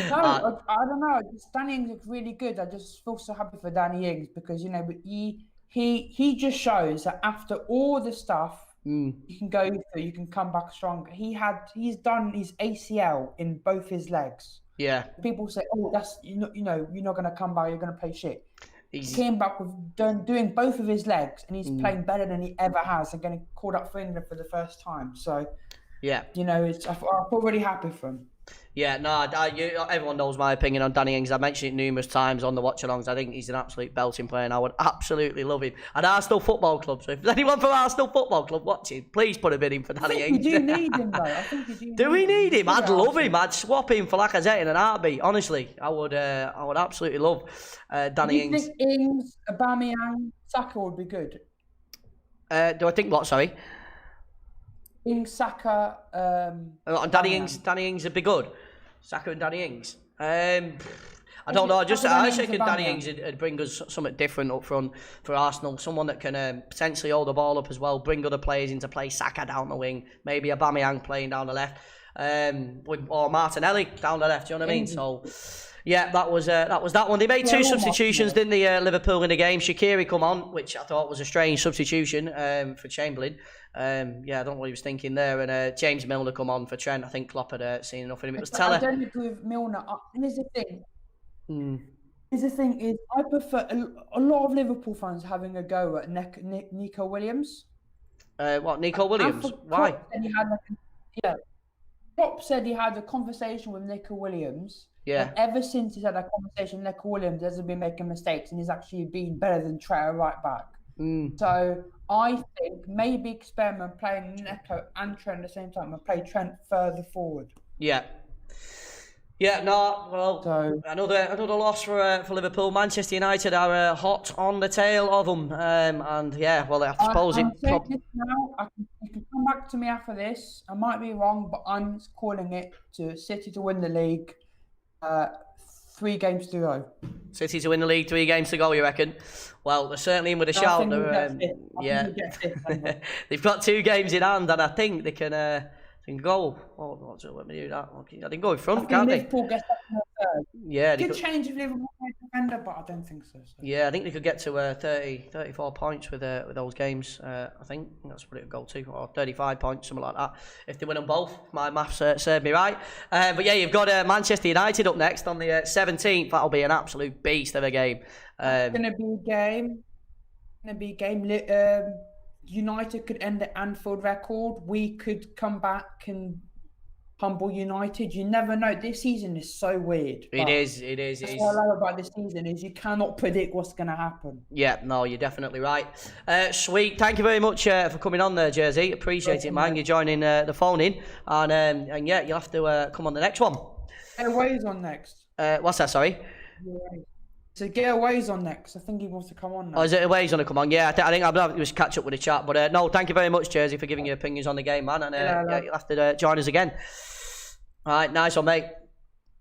No, I don't know. Danny Ings looks really good. I just feel so happy for Danny Ings, because but he just shows that after all the stuff you can go through, you can come back stronger. He's done his ACL in both his legs. Yeah. People say, "Oh, that's you're not going to come back. You're going to play shit." He came back with doing both of his legs, and he's playing better than he ever has, and getting called up for England for the first time. So, yeah, I feel really happy for him. Yeah, no, everyone knows my opinion on Danny Ings. I mentioned it numerous times on the watch-alongs. I think he's an absolute belting player, and I would absolutely love him. And Arsenal Football Club, so if there's anyone from Arsenal Football Club watching, please put a bid in for Danny Ings. We do need him, though. I think we do. Do we need him? I'd love him. I'd swap him for Lacazette in an heartbeat. Honestly, I would absolutely love Danny Ings. Do you think Ings, Aubameyang, Saka would be good? Do I think what? Sorry. Ings, Saka, Danny Ings would be good. Saka and Danny Ings. I don't know. I think Danny Ings would bring us something different up front for Arsenal. Someone that can potentially hold the ball up as well, bring other players into play. Saka down the wing, maybe Aubameyang playing down the left, or Martinelli down the left. Do you know what I mean? So. Yeah, that was that one. They made 2 substitutions, didn't they, Liverpool in the game? Shaqiri come on, which I thought was a strange substitution for Chamberlain. I don't know what he was thinking there. And James Milner come on for Trent. I think Klopp had seen enough of him. It was Teller. I don't agree with Milner. Here's the thing. The thing is, I prefer a lot of Liverpool fans having a go at Nico Williams. What, Nico Williams? Why? Klopp said he had a conversation with Nico Williams. Yeah. And ever since he's had that conversation, Nico Williams hasn't been making mistakes and he's actually been better than Trent right back. So I think maybe experiment playing Neto and Trent at the same time and play Trent further forward. Yeah. Yeah, no, well, so, another loss for Liverpool. Manchester United are hot on the tail of them, and yeah, well, I suppose I'm saying this now. You can come back to me after this. I might be wrong, but I'm calling it to City to win the league. 3 games to go. City to win the league, 3 games to go, you reckon? Well, they're certainly in with a shout. Yeah, they've got 2 games in hand, and I think they can go. Oh, what's it? Let me do that. Okay. They can go in front, can't they? Liverpool gets up in the third. Yeah, they could change if Liverpool play defender, but I don't think so. Yeah, I think they could get to 34 points with those games. I think that's what it would go to, or 35 points, something like that, if they win them both. My maths served me right. But yeah, you've got Manchester United up next on the 17th. That'll be an absolute beast of a game. It's going to be a game. United could end the Anfield record. We could come back and humble United. You never know. This season is so weird. It is. That's what I love about this season is you cannot predict what's going to happen. Yeah, no, you're definitely right. Sweet. Thank you very much for coming on there, Jersey. Appreciate it, man. You're joining the phone in. And yeah, you'll have to come on the next one. Getaway's on next. What's that, sorry? So Getaway's on next. I think he wants to come on now. Oh, is it Away's going to come on? Yeah, I think I'll just catch up with the chat. But no, thank you very much, Jersey, for giving your opinions on the game, man. And yeah, you'll have to join us again. All right, nice one, mate.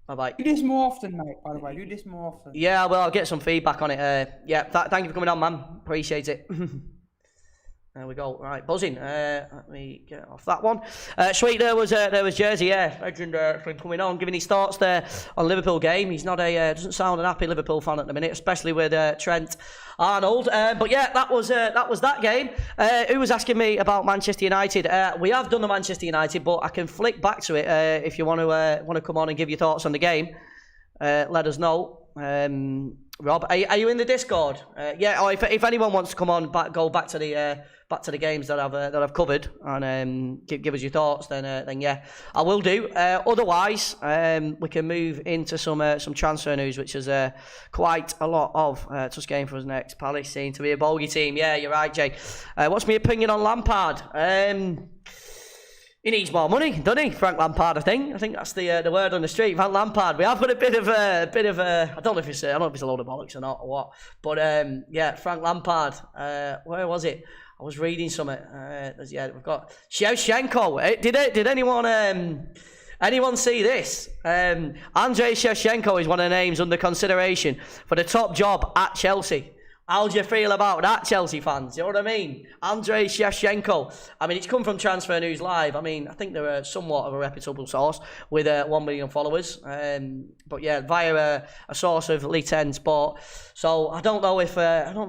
Bye-bye. Do this more often, mate, by the way. Do this more often. Yeah, well, I'll get some feedback on it. Yeah, thank you for coming on, man. Appreciate it. There we go. Right, buzzing. Let me get off that one. Sweet. There was Jersey. Yeah, legend coming on, giving his thoughts there on Liverpool game. He's not doesn't sound an happy Liverpool fan at the minute, especially with Trent Arnold. But yeah, that was that game. Who was asking me about Manchester United? We have done the Manchester United, but I can flick back to it if you want to come on and give your thoughts on the game. Let us know. Rob, are you in the Discord? Yeah. Or if anyone wants to come on, go back to the games that I've covered and give us your thoughts, then yeah, I will do. Otherwise, we can move into some transfer news, which is quite a lot of. Touch game for us next. Palace seem to be a bogey team. Yeah, you're right, Jay. What's my opinion on Lampard? He needs more money, doesn't he, Frank Lampard? I think that's the word on the street. Frank Lampard. We have got a bit of a. I don't know if it's a load of bollocks or not or what. But yeah, Frank Lampard. Where was it? I was reading something. Yeah, we've got Shevchenko. Did anyone see this? Andriy Shevchenko is one of the names under consideration for the top job at Chelsea. How do you feel about that, Chelsea fans? You know what I mean? Andriy Shevchenko. I mean, it's come from Transfer News Live. I mean, I think they're somewhat of a reputable source with 1 million followers. But yeah, via a source of Leeds 10 Sport. So I don't know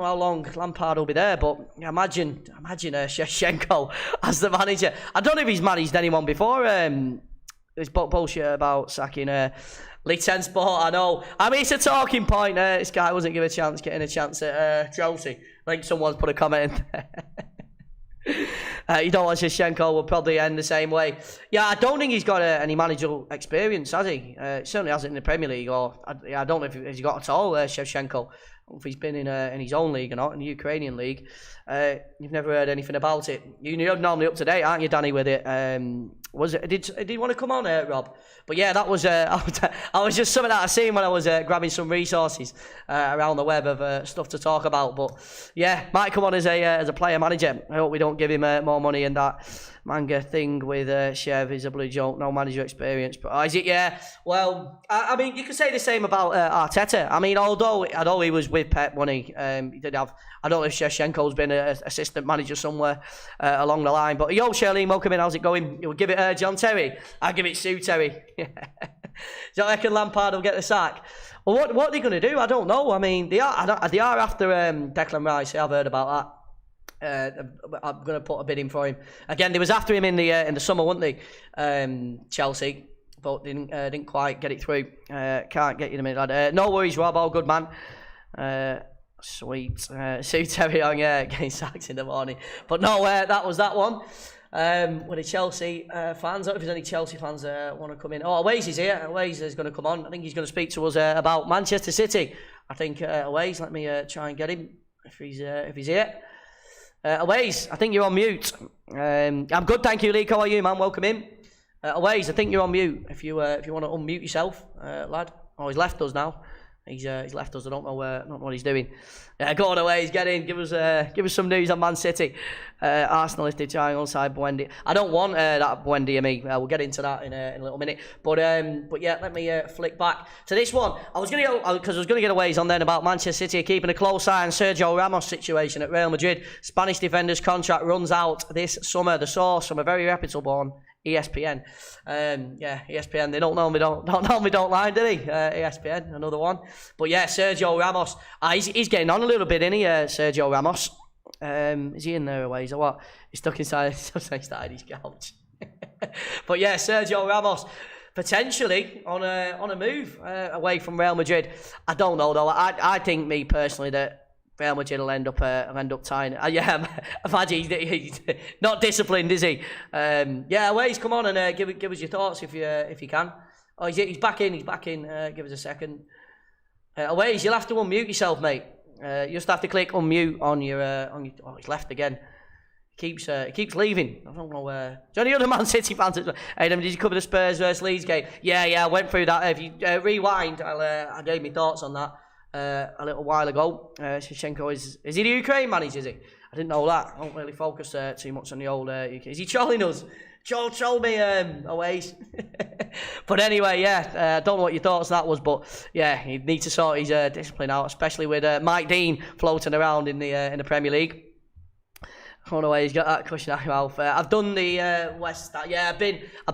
how long Lampard will be there, but imagine Shevchenko as the manager. I don't know if he's managed anyone before. There's bullshit about sacking Leeds 10 Sport, I know. I mean, it's a talking point. This guy wasn't getting a chance at Chelsea. I think someone's put a comment in there. You don't want Shevchenko will probably end the same way. Yeah, I don't think he's got any managerial experience, has he? Certainly hasn't in the Premier League, or I don't know if he's got at all, Shevchenko. If he's been in his own league or not, in the Ukrainian league. You've never heard anything about it. You're normally up to date, aren't you, Danny, with it? Did you want to come on, Rob? But yeah, that was I was just something that I seen when I was grabbing some resources around the web of stuff to talk about. But yeah, might come on as a player manager. I hope we don't give him more money and that manga thing with Chev is a blue joke, no manager experience. But is it? Yeah. Well, I mean, you could say the same about Arteta. I mean, although he was with Pep when he did have. I don't know if Shevchenko's been an assistant manager somewhere along the line. But yo, Charlene, welcome in. How's it going? You'll give it John Terry. I'll give it Sue Terry. So I reckon Lampard will get the sack. Well, what are they going to do? I don't know. I mean, they are after Declan Rice. I've heard about that. I'm going to put a bid in for him. Again, they was after him in the summer, weren't they? Chelsea. but didn't quite get it through. Can't get you the minute, lad. No worries, Rob. All good, man. Sweet. Sue Terry on getting sacked in the morning. But no, that was that one. With the Chelsea fans. I don't know if there's any Chelsea fans want to come in. Oh, Aways is here. Aways is going to come on. I think he's going to speak to us about Manchester City. I think Aways, let me try and get him if he's here. Aways, I think you're on mute. I'm good, thank you, Lee. How are you, man? Welcome in. Aways, I think you're on mute. If you want to unmute yourself, lad. Oh, he's left us now. He's left us. I don't know what he's doing. Go on, Aways, get in. Give us some news on Man City. Arsenal if they try alongside Buendia. I don't want that Buendia me. We'll get into that in a little minute. But yeah, let me flick back to this one. I was going to get Aways on then about Manchester City keeping a close eye on Sergio Ramos' situation at Real Madrid. Spanish defender's contract runs out this summer. The source from a very reputable one. ESPN. ESPN, they don't lie, do they? ESPN, another one. But yeah, Sergio Ramos, he's getting on a little bit, isn't he, Sergio Ramos? Is he in there Aways or what? He's stuck inside his couch. But yeah, Sergio Ramos, potentially on a move away from Real Madrid. I don't know though. I think, me personally, that Real Madrid will end up tying. Imagine he's not disciplined, is he? Aways, come on and give us your thoughts if you can. Oh, he's back in. Give us a second. Aways, you'll have to unmute yourself, mate. You just have to click unmute on your. Oh, he's left again. He keeps leaving. I don't know where. Is there any other Man City fans? Hey, did you cover the Spurs versus Leeds game? Yeah, I went through that. If you rewind, I gave my thoughts on that. A little while ago. Shevchenko is he the Ukraine manager, is he? I didn't know that. I don't really focus too much on the old UK. Is he trolling us? Troll me, Aways. But anyway, I don't know what your thoughts on that was, but yeah, he needs to sort his discipline out, especially with Mike Dean floating around in the Premier League. I don't know why he's got that question out of mouth. I've done the West. I've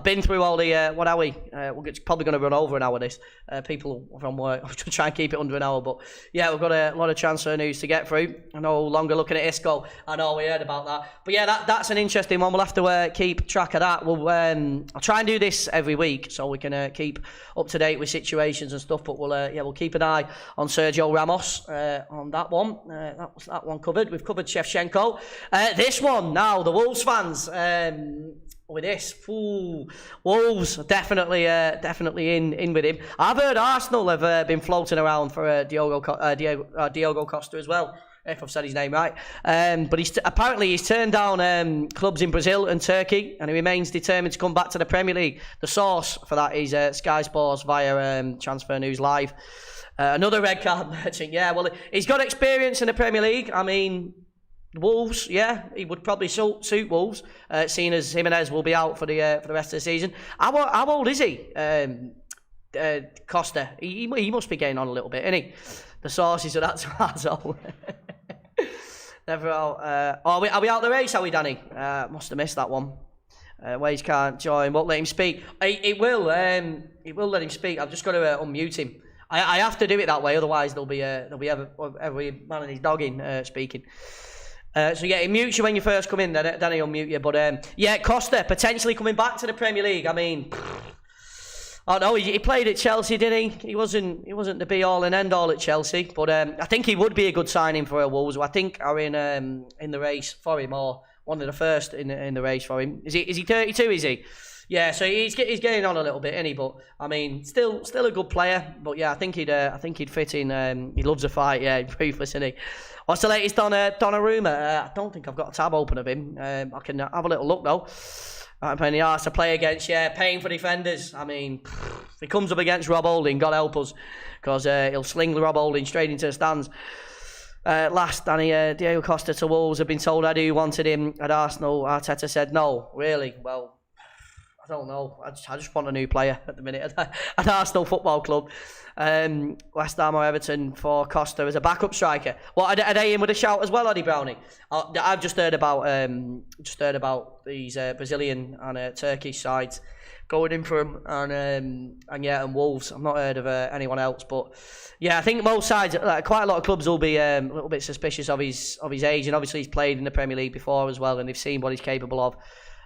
been through all the. What are we? We're probably going to run over an hour. This people from work. I'm trying to keep it under an hour, but yeah, we've got a lot of transfer news to get through. I no longer looking at Isco. I know we heard about that, but yeah, that's an interesting one. We'll have to keep track of that. I'll try and do this every week so we can keep up to date with situations and stuff. But we'll keep an eye on Sergio Ramos on that one. That was that one covered. We've covered Shevchenko. This one now, the Wolves fans. With this, Wolves definitely in with him. I've heard Arsenal have been floating around for Diogo Costa as well, if I've said his name right. But he's turned down clubs in Brazil and Turkey, and he remains determined to come back to the Premier League. The source for that is Sky Sports via Transfer News Live. Another red card merchant. Yeah, well, he's got experience in the Premier League. I mean, Wolves, he would probably suit Wolves, seeing as Jimenez will be out for the rest of the season. How old is he, Costa? He must be getting on a little bit, isn't he? The sources are that's all. Never out. Are we out the race? Are we, Danny? Must have missed that one. Waze can't join. Won't let him speak. It will let him speak. I've just got to unmute him. I have to do it that way, otherwise there'll be every man and his dog in speaking. So yeah, he mutes you when you first come in, then he'll mute you. But Costa potentially coming back to the Premier League. I mean, I know he played at Chelsea, didn't he? He wasn't the be all and end all at Chelsea, but I think he would be a good signing for Wolves, who I think are in the race for him, or one of the first in the race for him. Is he 32? Is he? Yeah, so he's getting on a little bit, isn't he? But I mean, still a good player. But yeah, I think he'd fit in. He loves a fight. Yeah, ruthless, isn't he? What's the latest on Donnarumma? I don't think I've got a tab open of him. I can have a little look though. I'm playing the arse to play against. Yeah, paying for defenders. I mean, if he comes up against Rob Holding, God help us, because he'll sling Rob Holding straight into the stands. Last, Danny, Diego Costa to Wolves. Have been told Edu wanted him at Arsenal. Arteta said no. Really? Well, I don't know. I just want a new player at the minute at Arsenal Football Club. West Ham or Everton for Costa as a backup striker. What are they in with a shout as well, Eddie Brownie? I've just heard about these Brazilian and Turkish sides going in for him, and Wolves. I've not heard of anyone else, but yeah, I think most sides, quite a lot of clubs will be a little bit suspicious of his age, and obviously he's played in the Premier League before as well, and they've seen what he's capable of.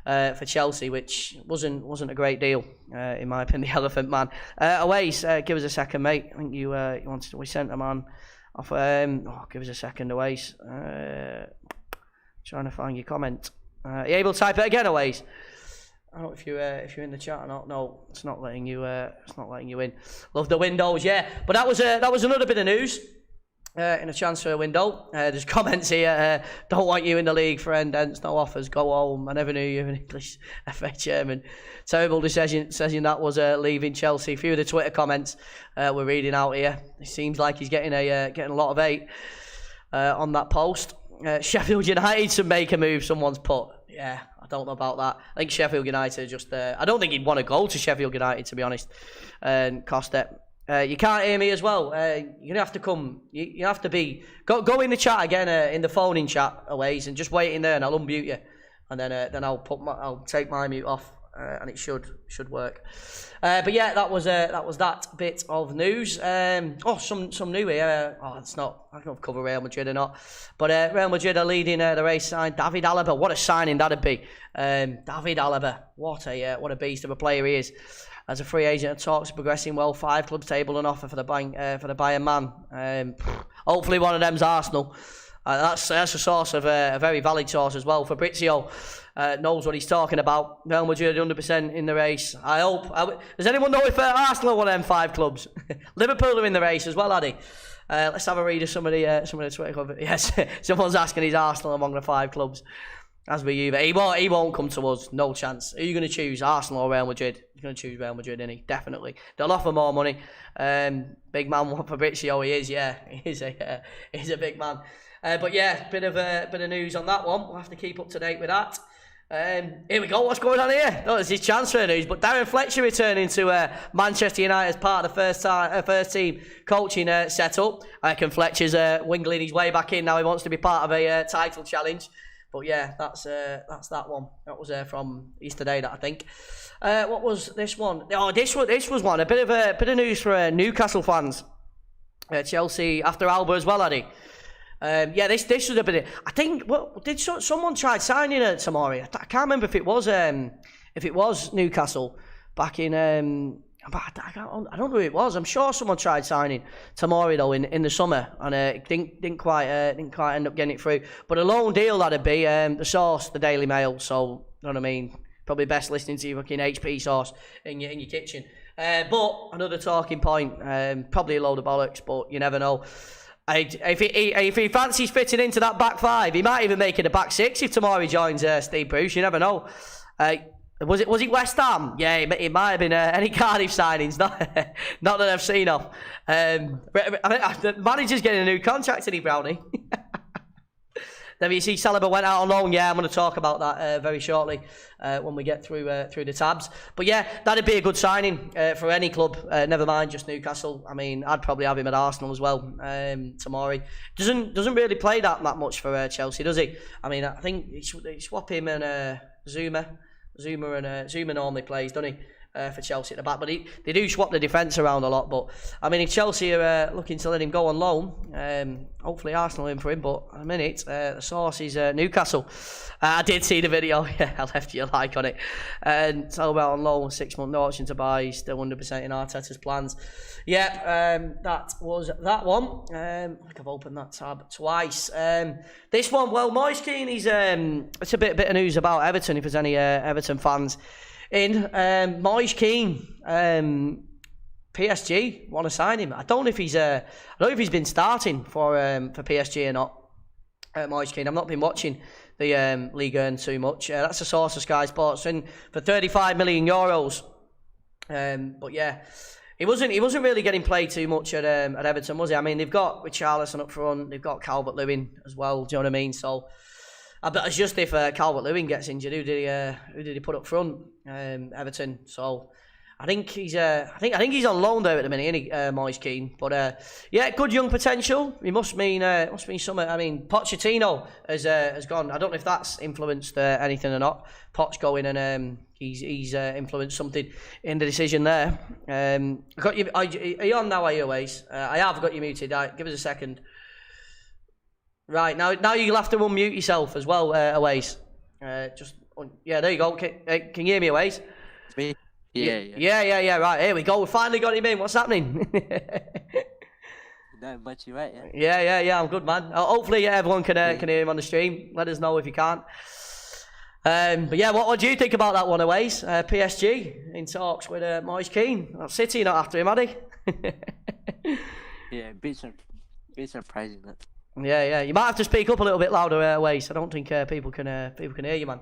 for Chelsea, which wasn't a great deal, in my opinion, the Elephant Man. Aways, give us a second, mate. I think you wanted, we sent them on off, give us a second, Aways. Trying to find your comment. Are you able to type it again, Aways? I don't know if you're in the chat or not. No, it's not letting you. It's not letting you in. Love the windows, yeah. But that was another bit of news in a transfer window. There's comments here. Don't want you in the league, friend. Hence no offers. Go home. I never knew you were an English FA chairman. Terrible decision that was leaving Chelsea. A few of the Twitter comments we're reading out here. It seems like he's getting a lot of hate on that post. Sheffield United should make a move. Someone's put. Yeah, I don't know about that. I think Sheffield United just... I don't think he'd want to go to Sheffield United, to be honest. And Costa. You can't hear me as well. You're going to have to come... You have to be... Go in the chat again, in the phone-in chat, Aways, and just wait in there and I'll unmute you. And then I'll take my mute off, and it should work. But yeah, that was that bit of news. Some new here. It's not... I don't know if cover Real Madrid or not. But Real Madrid are leading the race. Signed David Alaba. What a signing that'd be. David Alaba. What a beast of a player he is. As a free agent, talks are progressing well. 5 clubs table an offer for the Bayern man. Hopefully one of them's Arsenal. That's a source of a very valid source as well. Fabrizio knows what he's talking about. Real Madrid 100% in the race. I hope. Does anyone know if Arsenal are one of them 5 clubs? Liverpool are in the race as well, Addy. Let's have a read of some of the Twitter comments. Yes, someone's asking is Arsenal among the 5 clubs. As we Juve. He won't come to us. No chance. Who are you going to choose? Arsenal or Real Madrid? He's going to choose Real Madrid, isn't he? Definitely. They'll offer more money. Big man Fabrizio, he is, yeah. He's a big man. But yeah, bit of news on that one. We'll have to keep up to date with that. Here we go. What's going on here? No, this is transfer news. But Darren Fletcher returning to Manchester United as part of the first team coaching setup. I reckon Fletcher's wingling his way back in now. He wants to be part of a title challenge. But yeah, that's that one. That was from Easter Day, that I think. What was this one? Oh, this was one. A bit of news for Newcastle fans. Chelsea after Alba as well, Addy. Yeah, this was a bit. I think. What did someone try signing Tomori? I can't remember if it was Newcastle back in. I don't know who it was. I'm sure someone tried signing Tomori though in the summer, and didn't quite end up getting it through. But a loan deal that'd be the source, the Daily Mail. So you know what I mean. Probably best listening to your fucking HP source in your kitchen. But another talking point, probably a load of bollocks, but you never know. If he fancies fitting into that back 5, he might even make it a back 6 if Tomori joins Steve Bruce. You never know. Was it West Ham? Yeah, it might have been any Cardiff signings. Not that I've seen of. The manager's getting a new contract, isn't he, Brownie? Then you see Saliba went out on loan. Yeah, I'm going to talk about that very shortly when we get through the tabs. But yeah, that'd be a good signing for any club. Never mind just Newcastle. I mean, I'd probably have him at Arsenal as well. Tomori doesn't really play that much for Chelsea, does he? I mean, I think they swap him and Zuma normally plays, doesn't he? For Chelsea at the back, but they do swap the defence around a lot. But I mean, if Chelsea are looking to let him go on loan, hopefully Arsenal in for him. But at a minute, the source is Newcastle. I did see the video. Yeah, I left you a like on it. And it's all about on loan, 6-month no option to buy, still 100% in Arteta's plans. Yeah, that was that one. I think I've opened that tab twice. This one, well, Moise Kean, it's a bit of news about Everton. If there's any Everton fans. Moise Kean, PSG want to sign him. I don't know if he's been starting for PSG or not. Moise Kean, I've not been watching the Ligue 1 too much. That's a source of Sky Sports in for €35 million. But yeah, he wasn't really getting played too much at Everton, was he? I mean, they've got Richarlison up front, they've got Calvert-Lewin as well. Do you know what I mean? So. But it's just if Calvert-Lewin gets injured, who did he put up front? Everton. So I think he's on loan there at the minute, isn't he, Moise Kean? But yeah, good young potential. He must mean something. I mean, Pochettino has gone. I don't know if that's influenced anything or not. Poch going and he's influenced something in the decision there. Got you. Are you on now? Are you, Ace? I have got you muted. Give us a second. Right, now you'll have to unmute yourself as well, Aways. Just Yeah, there you go. Can you hear me, Waze? Me? Yeah. Right, here we go. We finally got him in. What's happening? Not much, you right? Yeah. Yeah. I'm good, man. Hopefully, everyone can hear him on the stream. Let us know if you can't. But yeah, what do you think about that one, Waze? PSG in talks with Moise Keane. City not after him, are they? Yeah, a bit surprising that. Yeah. You might have to speak up a little bit louder, Waze. I don't think people can hear you, man.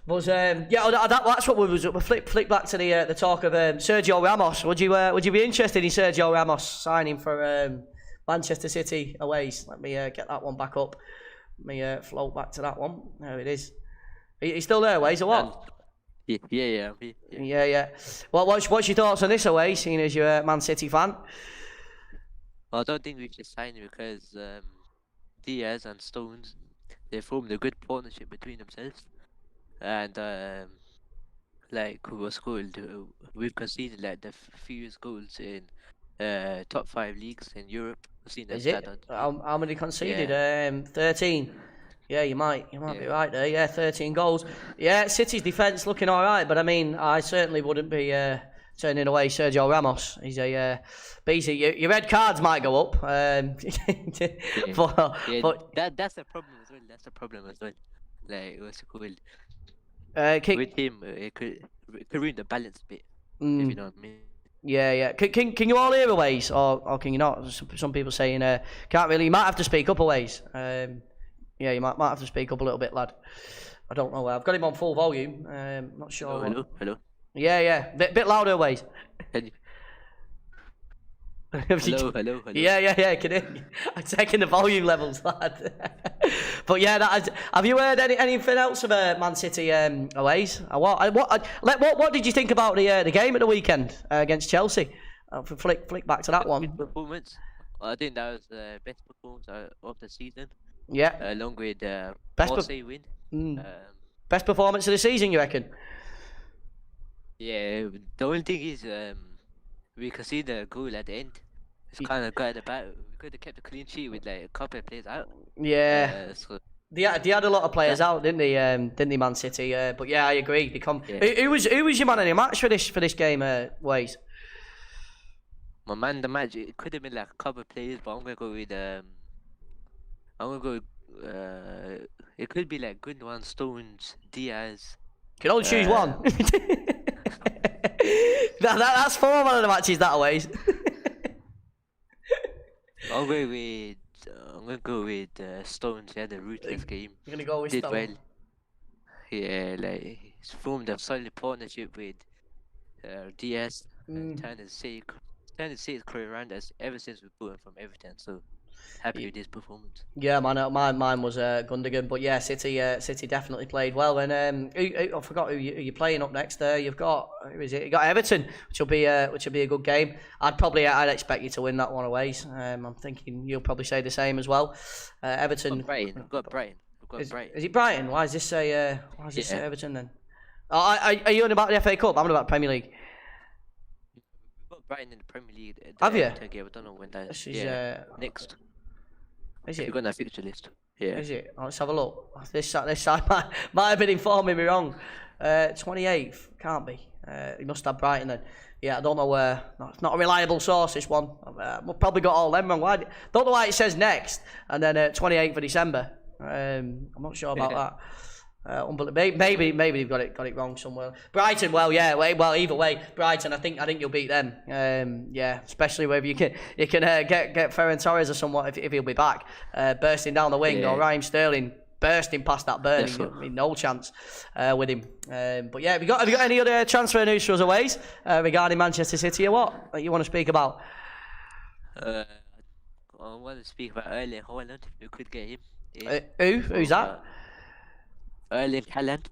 But that's what we was. We flick back to the talk of Sergio Ramos. Would you be interested in Sergio Ramos signing for Manchester City aways? Let me get that one back up. Let me float back to that one. There it is. Are you still there, Waze, or what? Yeah. Yeah. Well, what's your thoughts on this, Aways, seeing as you're a Man City fan? Well, I don't think we should sign him because Diaz and Stones, they formed a good partnership between themselves. And what's called, we've conceded like the fewest goals in top 5 leagues in Europe. I've seen that. Is it? How many conceded? 13. Yeah, you might be right there. Yeah, 13 goals. Yeah, City's defence looking all right, but I mean, I certainly wouldn't be turning away Sergio Ramos. He's a basically your red cards might go up. But that's the problem as well. That's the problem as well. Like, what's it called? With him, it could ruin the balance a bit. If you know what I mean. Yeah. Can you all hear Aways, or can you not? Some people saying can't really. You might have to speak up Aways. Yeah, you might have to speak up a little bit, lad. I don't know. I've got him on full volume. Not sure. Hello. Yeah. Bit louder Aways. Hello. Yeah. Can you? I'm taking the volume levels, lad. But yeah, have you heard anything else of Man City aways? What did you think about the game at the weekend against Chelsea? Flick back to that one. Performance. I think that was the best performance of the season. Yeah. Along with Marseille win. Best performance of the season, you reckon? Yeah. The only thing is, we conceded a goal at the end. It's kind of got about. We could have kept a clean sheet with like a couple of players out. Yeah. They had a lot of players out, didn't they, Man City? But yeah, I agree. Who was your man of the match for this game, Ways? My man of the match, it could have been like a couple of players, but I'm gonna go with it could be like Gundogan, Stones, Diaz. You can only choose one. That's 4 man of the matches that Ways. I'm gonna go with Stones. He had a ruthless game. You're gonna go with Did Stones? well. Yeah, like he's formed a solid partnership with Diaz. And trying to see his career around us ever since we bought him from Everton. So happy with his performance. Yeah, mine was Gundogan, but yeah, City definitely played well. And I forgot who you're playing up next. You've got You got Everton, which will be a good game. I'd expect you to win that one away. I'm thinking you'll probably say the same as well. Everton. We've got Brighton. Is it Brighton? Why does this say Everton then? Are you on about the FA Cup? I'm on about Premier League. We've got Brighton in the Premier League. Have you? I don't know when that is. Next. Is it? You've got that fixture list. Yeah. Is it? Let's have a look. This side might have been informing me wrong. 28th can't be. You must have Brighton then. Yeah, I don't know where. No, it's not a reliable source. This one. We've probably got all them wrong. Don't know why it says next and then 28th of December. I'm not sure about that. Maybe they've got it wrong somewhere. Brighton, well, either way, Brighton. I think you'll beat them. Yeah, especially whether you can get Ferran Torres or somewhat if he'll be back, bursting down the wing, or Raheem Sterling bursting past that burning. I mean, no chance with him. But yeah, have you got any other transfer news for us aways regarding Manchester City or what that you want to speak about? I want to speak about Erling Haaland. We could get him. Who's that? Erling Haaland.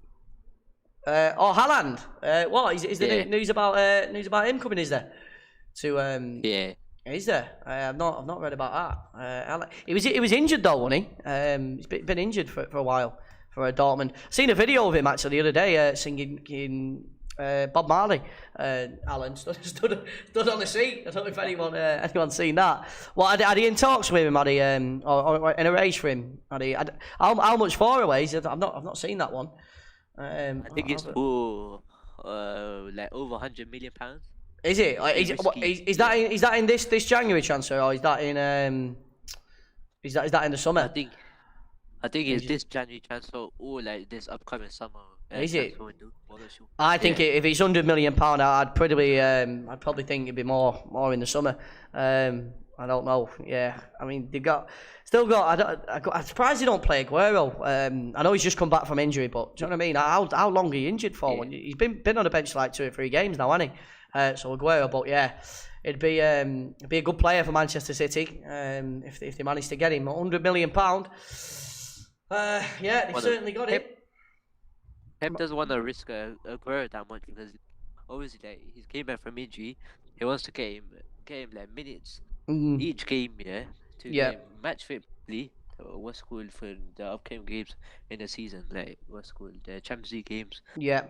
Haaland. What is there news about him coming? Is there? Yeah. Is there? I've not read about that. He was injured though, wasn't he? He's been injured for a while for Dortmund. Seen a video of him actually the other day singing Bob Marley. Alan stood on the seat. I don't know if anyone's seen that. What are he in talks with him? Are he or in a race for him? How much for away? I've not seen that one. I think it's for like over £100 million. Is it? Is that in this January transfer, or is that in is that in the summer? I think it's this January transfer or like this upcoming summer. Is it? Window. I'm not sure. I think if it's £100 million, I'd probably think it'd be more in the summer. I don't know. Yeah, I mean I'm surprised they don't play Aguero. I know he's just come back from injury, but do you know what I mean? How long are you injured for? Yeah. He's been on the bench for like 2 or 3 games now, hasn't he? So Aguero, but yeah, it'd be a good player for Manchester City if they manage to get him. £100 million. Yeah, they've certainly got it. Pep doesn't want to risk Aguero that much because obviously like, he came back from injury. He wants to get him like minutes each game, to get him match fit. What's called for the upcoming games in the season, like what's called the Champions League games. Yeah.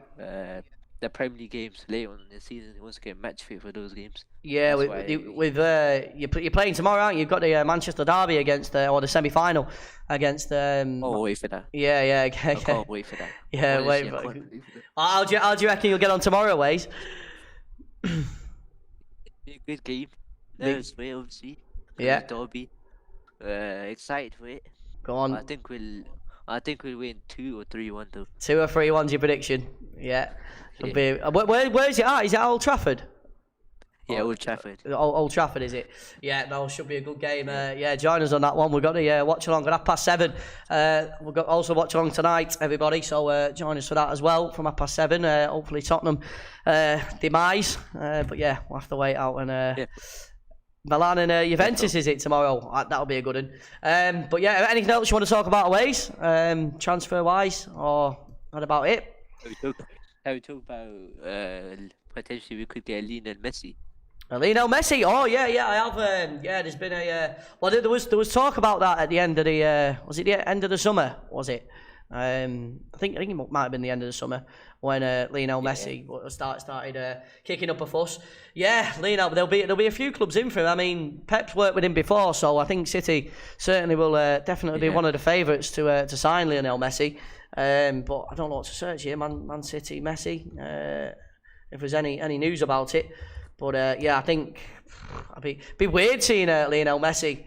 The Premier League games later on in the season, he wants to get match fit for those games. Yeah, you're playing tomorrow, aren't you? You've got the Manchester derby against or the semi-final against. Oh, wait for that. Yeah. I can't wait for that. Yeah, honestly, wait. For how do you reckon you'll get on tomorrow, Waze? Be a good game. Nervous for it, obviously. Yeah. Derby. Excited for it. Go on. I think we'll win 2 or 3-1 though. 2 or 3-1's your prediction. Yeah. Where is it at? Is it at Old Trafford? Yeah, Old Trafford. Old Trafford, is it? Yeah, no, should be a good game. Yeah, join us on that one. We've got a watch along at 7:30. We've got also watch along tonight, everybody. So join us for that as well from 7:30. Hopefully Tottenham demise. But yeah, we'll have to wait out and. Milan and Juventus, is it tomorrow? That'll be a good one. But yeah, anything else you want to talk about, Ways? Transfer-wise, or not about it? Have we talked about potentially we could get Lionel Messi? Lionel Messi? Oh yeah, I have. There's been well, there was talk about that at the end of the was it the end of the summer? Was it? I think it might have been the end of the summer when Lionel Messi started kicking up a fuss. Yeah, Lionel, there'll be a few clubs in for him. I mean, Pep's worked with him before, so I think City certainly will definitely be one of the favourites to sign Lionel Messi. But I don't know what to search here. Man City, Messi. If there's any news about it, but I think it'd be weird seeing Lionel Messi.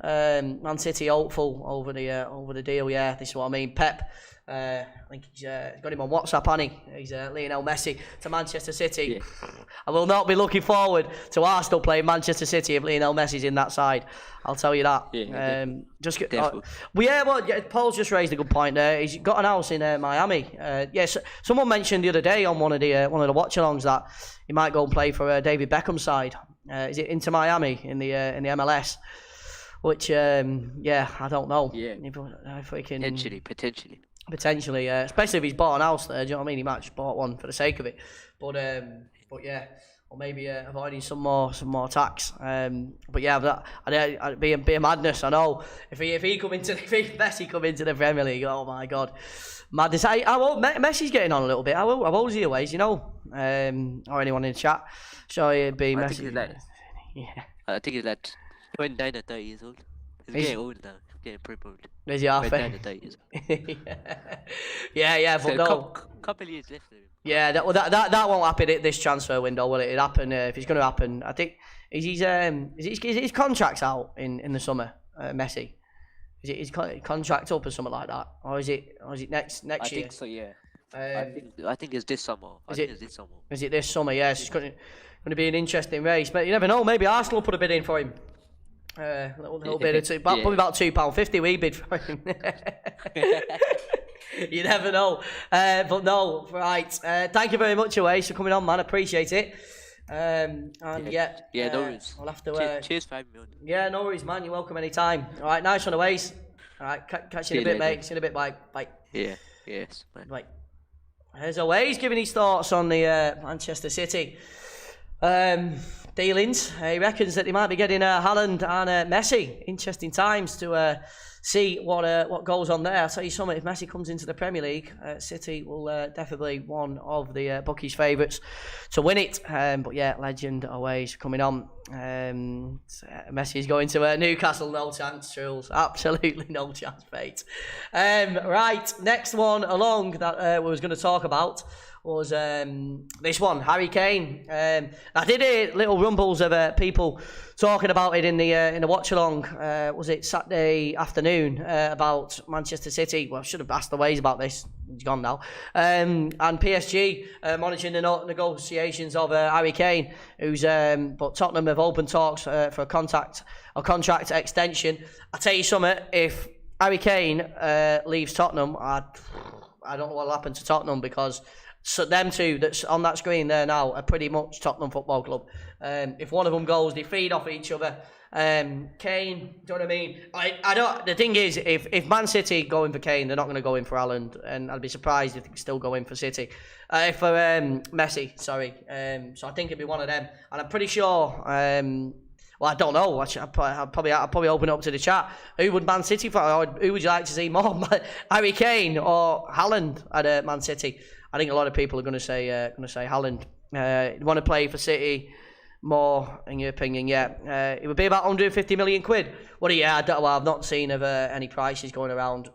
Man City hopeful over the deal. Yeah, this is what I mean. Pep, I think he's got him on WhatsApp, hasn't he? He's Lionel Messi to Manchester City. Yeah. I will not be looking forward to Arsenal playing Manchester City if Lionel Messi's in that side. I'll tell you that. Yeah, Paul's just raised a good point there. He's got an house in Miami. Yes, someone mentioned the other day on one of the watch-alongs that he might go and play for David Beckham's side. Is it Inter Miami in the MLS? Which, I don't know. Yeah. If we can... Potentially, especially if he's bought an house there. Do you know what I mean? He might just bought one for the sake of it. But yeah, or maybe avoiding some more tax. But yeah, it'd be a madness. I know if Messi come into the Premier League, oh my God, madness. Messi's getting on a little bit. How old is he, Ways? You know, or anyone in the chat? So it'd be Messi. I think he's like 29 or 30 years old. He's getting old now. He's getting pretty old. Is he half? 29 or 30 years old. Yeah, but so no. Couple of years left. Yeah, that won't happen at this transfer window, will it? It'll happen if it's going to happen. I think is his contract's out in the summer, Messi. Is it his contract up or something like that, or is it next year? I think so. Yeah. I think it's this summer. Is it this summer? Yes, it's going to be an interesting race, but you never know. Maybe Arsenal put a bid in for him. A little bit of probably about £2.50 we bid for him. You never know. But no, right. Thank you very much, Waze, for coming on, man. Appreciate it. No worries. I'll have to. Cheers for having me on. Yeah, no worries, man. You're welcome anytime. All right, nice one, Waze. All right, catch you in a bit, mate. See you in a bit. Bye. Yeah. Yes. Bye. As always, giving his thoughts on the Manchester City dealings. He reckons that they might be getting Haaland and Messi. Interesting times to see what goes on there. I'll tell you something, if Messi comes into the Premier League, City will definitely one of the bookies' favourites to win it. But yeah, legend always coming on. Messi is going to Newcastle. No chance, Truls. Absolutely no chance, mate. Right, next one along that we was going to talk about was this one, Harry Kane. I did hear little rumbles of people talking about it in the watch along. Was it Saturday afternoon about Manchester City? Well, I should have asked the Ways about this. He's gone now. And PSG monitoring the negotiations of Harry Kane, but Tottenham have opened talks for a contract extension. I tell you something, if Harry Kane leaves Tottenham, I don't know what will happen to Tottenham, because so them two that's on that screen there now are pretty much Tottenham Football Club. If one of them goes, they feed off each other. Kane, do you know what I mean? I don't. The thing is, if Man City go in for Kane, they're not going to go in for Haaland, and I'd be surprised if they still go in for City. For Messi, sorry. So I think it'd be one of them, and I'm pretty sure. Well, I don't know. I'll probably open it up to the chat. Who would Man City for? Or who would you like to see more, Harry Kane or Haaland at Man City? I think a lot of people are going to say Haaland. You want to play for City more, in your opinion? Yeah, it would be about 150 million quid. I've not seen of any prices going around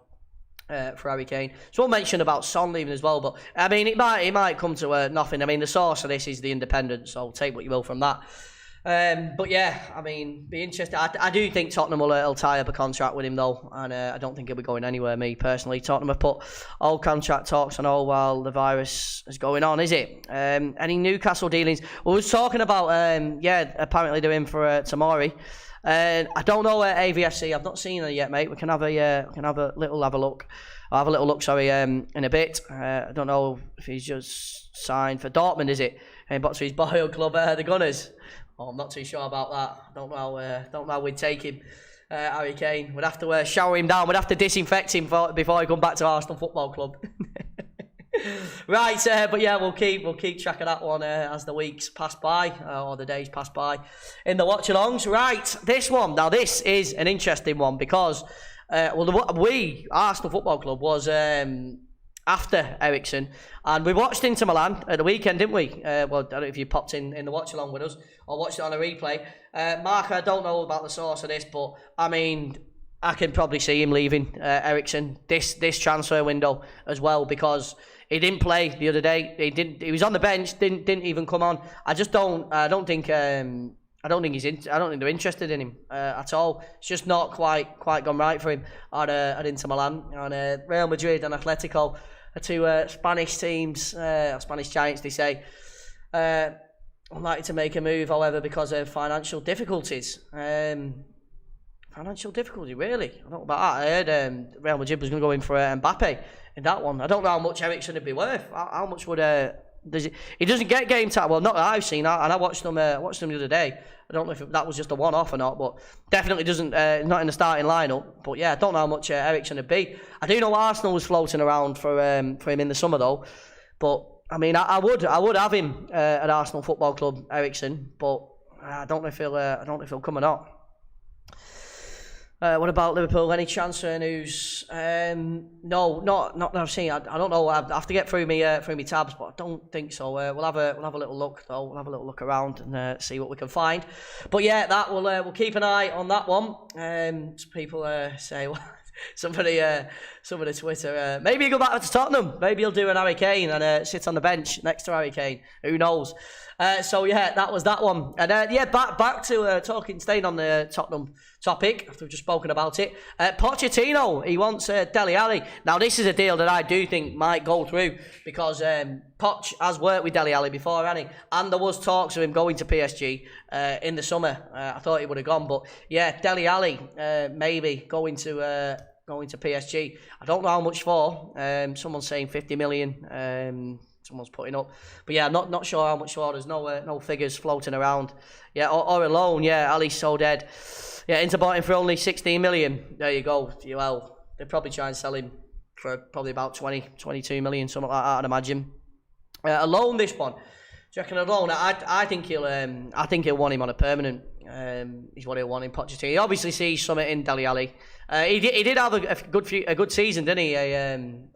for Harry Kane. Someone mentioned about Son leaving as well, but I mean, it might come to nothing. I mean, the source of this is the Independent, so take what you will from that. But yeah, I mean, be interested. I do think Tottenham will tie up a contract with him though, and I don't think he'll be going anywhere. Me personally, Tottenham have put all contract talks on hold while the virus is going on. Is it? Any Newcastle dealings? We was talking about apparently they're in for Tomori. I don't know AVFC. I've not seen her yet, mate. We can have a little look. I'll have a little look. Sorry, in a bit. I don't know if he's just signed for Dortmund. Is it? But to his boyhood club, the Gunners. Oh, I'm not too sure about that. Don't know how we'd take him, Harry Kane. We'd have to shower him down. We'd have to disinfect him before he come back to Arsenal Football Club. Right, but yeah, we'll keep track of that one as the weeks pass by or the days pass by in the watch-alongs. Right, this one. Now, this is an interesting one because Arsenal Football Club was after Eriksen, and we watched Inter Milan at the weekend, didn't we? Well, I don't know if you popped in the watch along with us or watched it on a replay. Mark, I don't know about the source of this, but I mean, I can probably see him leaving Eriksen this transfer window as well, because he didn't play the other day. He was on the bench, didn't even come on. I don't think they're interested in him at all. It's just not quite gone right for him at Inter Milan. And Real Madrid and Atletico are two Spanish teams, Spanish giants, they say. Unlikely to make a move, however, because of financial difficulties. Financial difficulty, really? I don't know about that. I heard Real Madrid was going to go in for Mbappe in that one. I don't know how much Eriksen would be worth. How much would he doesn't get game time. Well, not that I've seen, and I watched them the other day. I don't know if that was just a one-off or not, but definitely doesn't not in the starting lineup. But yeah, I don't know how much Eriksen would be. I do know Arsenal was floating around for him in the summer though. But I mean, I would have him at Arsenal Football Club, Eriksen. But I don't know if he'll come or not. What about Liverpool? Any transfer news? No, not that I've seen. I don't know. I have to get through me tabs, but I don't think so. We'll have a little look though. We'll have a little look around and see what we can find. But yeah, that we'll keep an eye on that one. People say somebody Twitter. Maybe he'll go back to Tottenham. Maybe he'll do an Harry Kane and sit on the bench next to Harry Kane. Who knows? So yeah, that was that one. And back to staying on the Tottenham topic after we've just spoken about it. Pochettino, he wants Dele Alli. Now this is a deal that I do think might go through because Poch has worked with Dele Alli before, hasn't he? And there was talks of him going to PSG in the summer. I thought he would have gone, but yeah, Dele Alli maybe going to PSG. I don't know how much for. Someone's saying 50 million. Someone's putting up, but yeah, not sure how much for. There's no figures floating around. Yeah, or a loan. Yeah, Ali's so dead. Yeah, Inter bought him for only 16 million. There you go. Well, they'll probably try and sell him for probably about 22 million, something like that, I'd imagine. A loan, this one. Do you reckon a loan? I think he'll want him on a permanent. He's what he'll want in Pochettino. He obviously sees something in Dele Alli. He did have a good season, didn't he?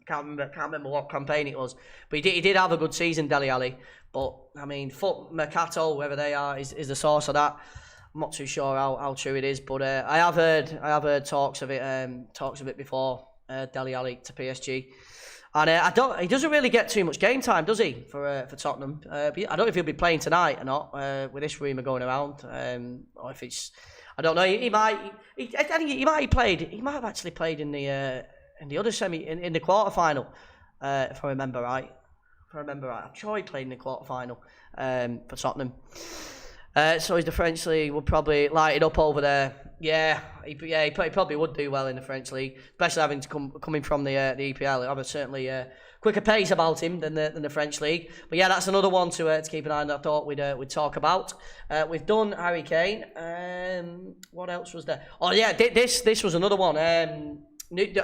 Can't remember what campaign it was, but he did have a good season, Dele Alli. But I mean, Mercato, whoever they are, is the source of that. I'm not too sure how true it is, but I have heard talks of it before. Dele Alli to PSG, and he doesn't really get too much game time, does he, for Tottenham? But I don't know if he'll be playing tonight or not, with this rumour going around, or if it's, I don't know. He might. I think he might have actually played in the other semi, in the quarter final, if I remember right. I'm sure he played in the quarter final for Tottenham. So he's the French league, will probably light it up over there. Yeah, he probably would do well in the French league, especially having to coming from the EPL. He'll have a certainly quicker pace about him than the French league. But yeah, that's another one to keep an eye on. I thought we'd talk about. We've done Harry Kane. What else was there? Oh yeah, this was another one.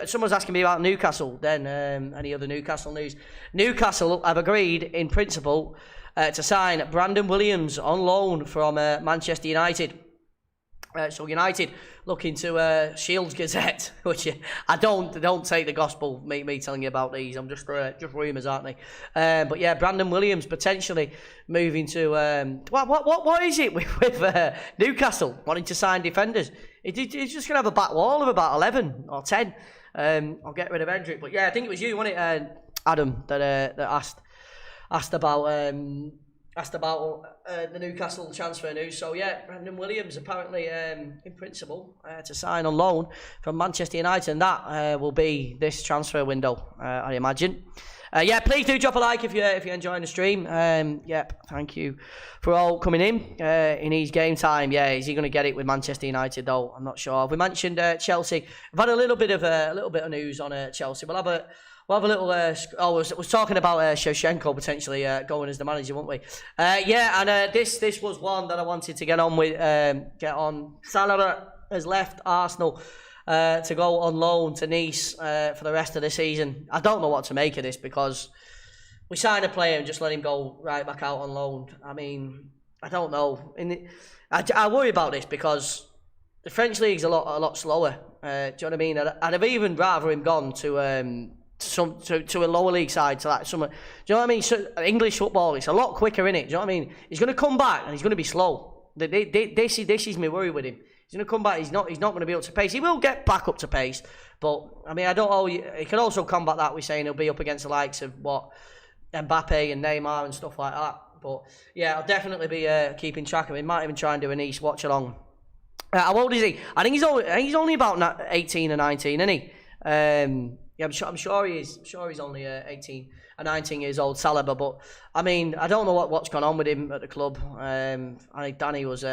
Someone's asking me about Newcastle. Then any other Newcastle news? Newcastle have agreed in principle to sign Brandon Williams on loan from Manchester United. So United looking to Shields Gazette, which I don't take the gospel. Me telling you about these. I'm just rumours, aren't they? But yeah, Brandon Williams potentially moving to what is it with Newcastle wanting to sign defenders? He's just gonna have a back wall of about 11 or 10. I'll get rid of Hendrick, but yeah, I think it was you, wasn't it, Adam, that asked about the Newcastle transfer news. So yeah, Brandon Williams apparently in principle to sign on loan from Manchester United, and that will be this transfer window, I imagine. Yeah, please do drop a like if you're enjoying the stream. Yep, thank you for all coming in his game time. Yeah, is he going to get it with Manchester United though? I'm not sure. We mentioned Chelsea. We've had a little bit of news on Chelsea. We'll have a little. I was talking about Shevchenko potentially going as the manager, weren't we? Yeah, and this was one that I wanted to get on with. Salah has left Arsenal to go on loan to Nice for the rest of the season. I don't know what to make of this, because we sign a player and just let him go right back out on loan. I mean, I don't know. I worry about this because the French league's a lot slower. Do you know what I mean? I'd have even rather him gone to a lower league side, to like some. Do you know what I mean? So, English football, it's a lot quicker, innit? Do you know what I mean? He's going to come back and he's going to be slow. This is my worry with him. He's going to come back. He's not going to be up to pace. He will get back up to pace, but I mean, I don't know. He can also combat that with saying he'll be up against the likes of Mbappe and Neymar and stuff like that. But yeah, I'll definitely be keeping track of him. Might even try and do a Nice watch along. How old is he? I think he's only about 18 or 19, isn't he? Yeah, I'm sure he is. I'm sure he's only 18 or 19 years old, Saliba. But I mean, I don't know what's gone on with him at the club. I think Danny was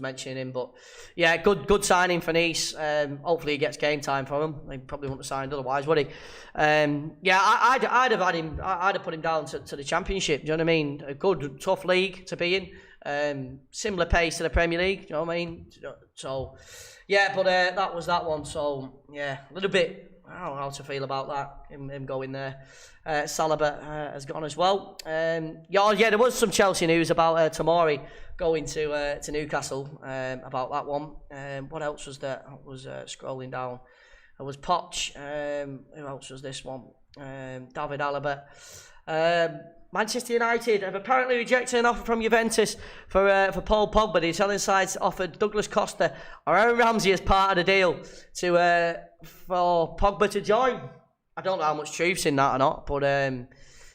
mentioning him, but yeah, good signing for Nice. Hopefully he gets game time from him. He probably wouldn't have signed otherwise, would he? Yeah, I'd have had him. I'd have put him down to the Championship. Do you know what I mean? A good, tough league to be in. Similar pace to the Premier League. Do you know what I mean? So yeah, but that was that one. So yeah, a little bit. I don't know how to feel about that, him going there. Saliba has gone as well. Yeah, there was some Chelsea news about Tomori going to Newcastle, about that one. What else was there? I was scrolling down. There was Poch. Who else was this one? David Alaba. Manchester United have apparently rejected an offer from Juventus for Paul Pogba. The Italian sides offered Douglas Costa or Aaron Ramsey as part of the deal for Pogba to join. I don't know how much truth's in that or not, but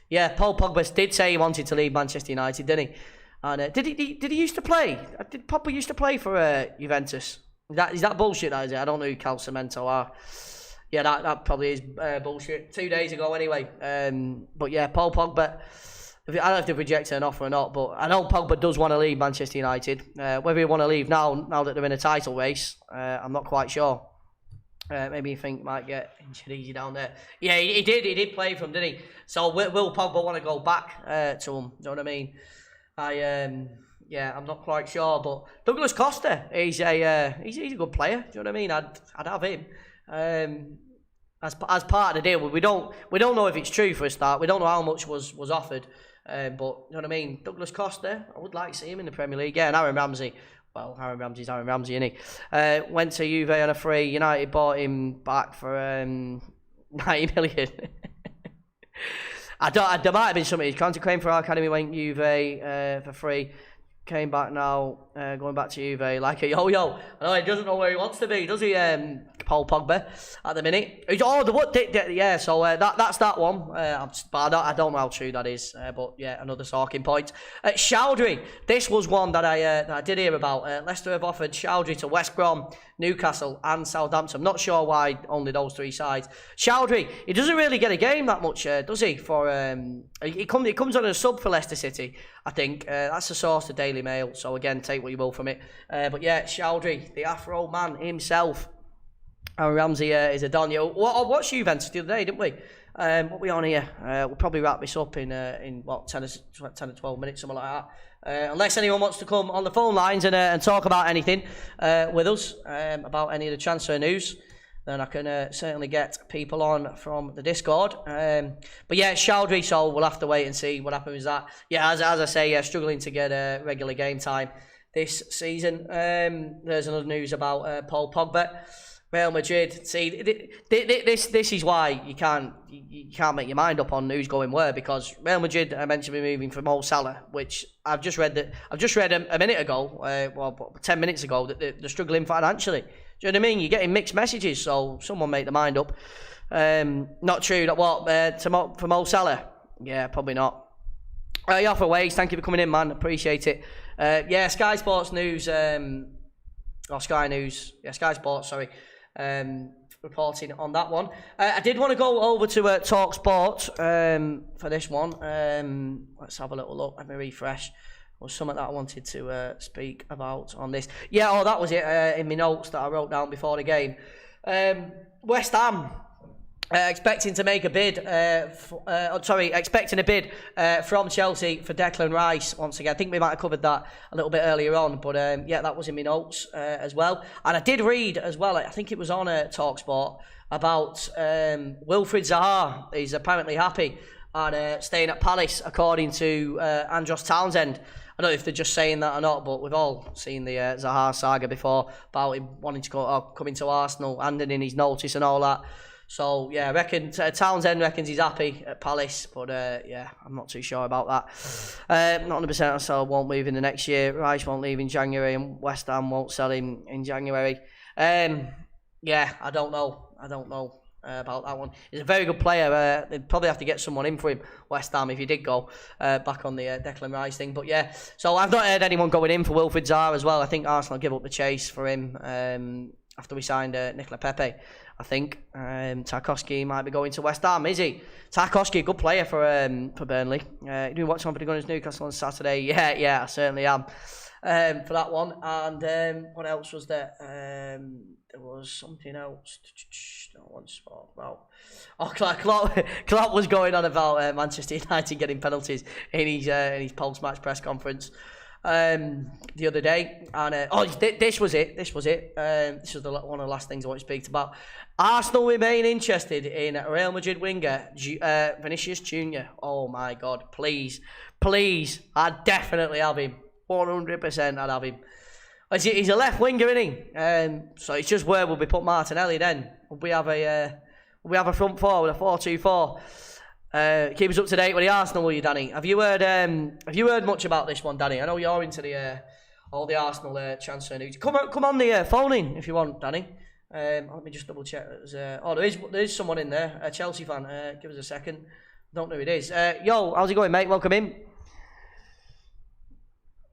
yeah, Paul Pogba did say he wanted to leave Manchester United, didn't he? And did he used to play? Did Pogba used to play for Juventus? Is that bullshit? That is it? I don't know who Calcimento are. Yeah, that probably is bullshit. 2 days ago, anyway. But yeah, Paul Pogba. I don't know if they've rejected an offer or not, but I know Pogba does want to leave Manchester United. Whether he want to leave now that they're in a title race, I'm not quite sure. Maybe you think might get injured easy down there. Yeah, he did play for him, didn't he? So will Pogba want to go back to him? Do you know what I mean? Yeah, I'm not quite sure, but Douglas Costa, he's a good player. Do you know what I mean? I'd have him. As part of the deal. We don't know if it's true for a start. We don't know how much was offered. But you know what I mean? Douglas Costa, I would like to see him in the Premier League. Yeah, and Aaron Ramsey. Well, Aaron Ramsey's Aaron Ramsey, isn't he? Went to Juve on a free. United bought him back for 90 million. There might have been something. His contract claim for our academy went Juve for free. came back now, going back to Juve like a yo-yo. I know he doesn't know where he wants to be, does he, Paul Pogba, at the minute? Yeah, so that's that one. But I don't know how true that is, but yeah, another talking point. Chowdhury, this was one that I did hear about. Leicester have offered Chowdhury to West Brom, Newcastle and Southampton. I'm not sure why only those three sides. Chowdhury, he doesn't really get a game that much, does he? For he comes on as a sub for Leicester City, I think. That's the source of Daily Mail, so again, take what you will from it. But yeah, Chowdhury, the Afro man himself. And Ramsey is a Don. Watched Juventus the other day, didn't we? What we on here? We'll probably wrap this up in what, 10 or 12 minutes, something like that. Unless anyone wants to come on the phone lines and talk about anything with us, about any of the transfer news, then I can certainly get people on from the Discord. But yeah, Chowdhury, so we'll have to wait and see what happens with that. Yeah, as I say, struggling to get regular game time this season. There's another news about Paul Pogba. Real Madrid. See, this is why you can't make your mind up on who's going where, because Real Madrid are meant to be moving for Mo Salah, which I've just read a minute ago, 10 minutes ago, that they're struggling financially. Do you know what I mean? You're getting mixed messages, so someone make their mind up. Not true that what for Mo Salah? Yeah, probably not. Yeah, for Waves, thank you for coming in, man. Appreciate it. Yeah, Sky Sports News, or Sky News, yeah, Sky Sports, sorry. Reporting on that one. I did want to go over to Talk Sport for this one. Let's have a little look. Let me refresh. There was something that I wanted to speak about on this. Yeah, that was it in my notes that I wrote down before the game. West Ham expecting to make a bid. Expecting a bid from Chelsea for Declan Rice once again. I think we might have covered that a little bit earlier on, but yeah, that was in my notes as well. And I did read as well. I think it was on TalkSport about Wilfried Zaha. He's apparently happy and staying at Palace, according to Andros Townsend. I don't know if they're just saying that or not, but we've all seen the Zaha saga before about him wanting to come into Arsenal, handing in his notice and all that. So yeah, I reckon Townsend reckons he's happy at Palace, but yeah, I'm not too sure about that. Not 100%. So won't move in the next year. Rice won't leave in January, and West Ham won't sell him in January. Yeah, I don't know about that one. He's a very good player. They'd probably have to get someone in for him, West Ham, if he did go back on the Declan Rice thing. But yeah, so I've not heard anyone going in for Wilfried Zaha as well. I think Arsenal give up the chase for him after we signed Nicola Pepe. I think Tarkowski might be going to West Ham, is he? Tarkowski, a good player for Burnley. You do watch somebody going to Newcastle on Saturday? Yeah, I certainly am for that one. And what else was there? There was something else. No one spoke about. Oh, Klopp was going on about Manchester United getting penalties in his post-match press conference the other day, and this was it. This was one of the last things I want to speak about. Arsenal remain interested in Real Madrid winger Vinicius Junior. Oh my God, please, I'd definitely have him. 100%, I'd have him. He's a left winger, isn't he? So it's just where will we put Martinelli then? We have a front four with a 4-2-4. Keep us up to date with the Arsenal, will you, Danny? Have you heard much about this one, Danny? I know you're into all the Arsenal transfer news. Come on the phone in if you want, Danny. Let me just double check. There is someone in there, a Chelsea fan. Give us a second. Don't know who it is. Yo, how's it going, mate? Welcome in.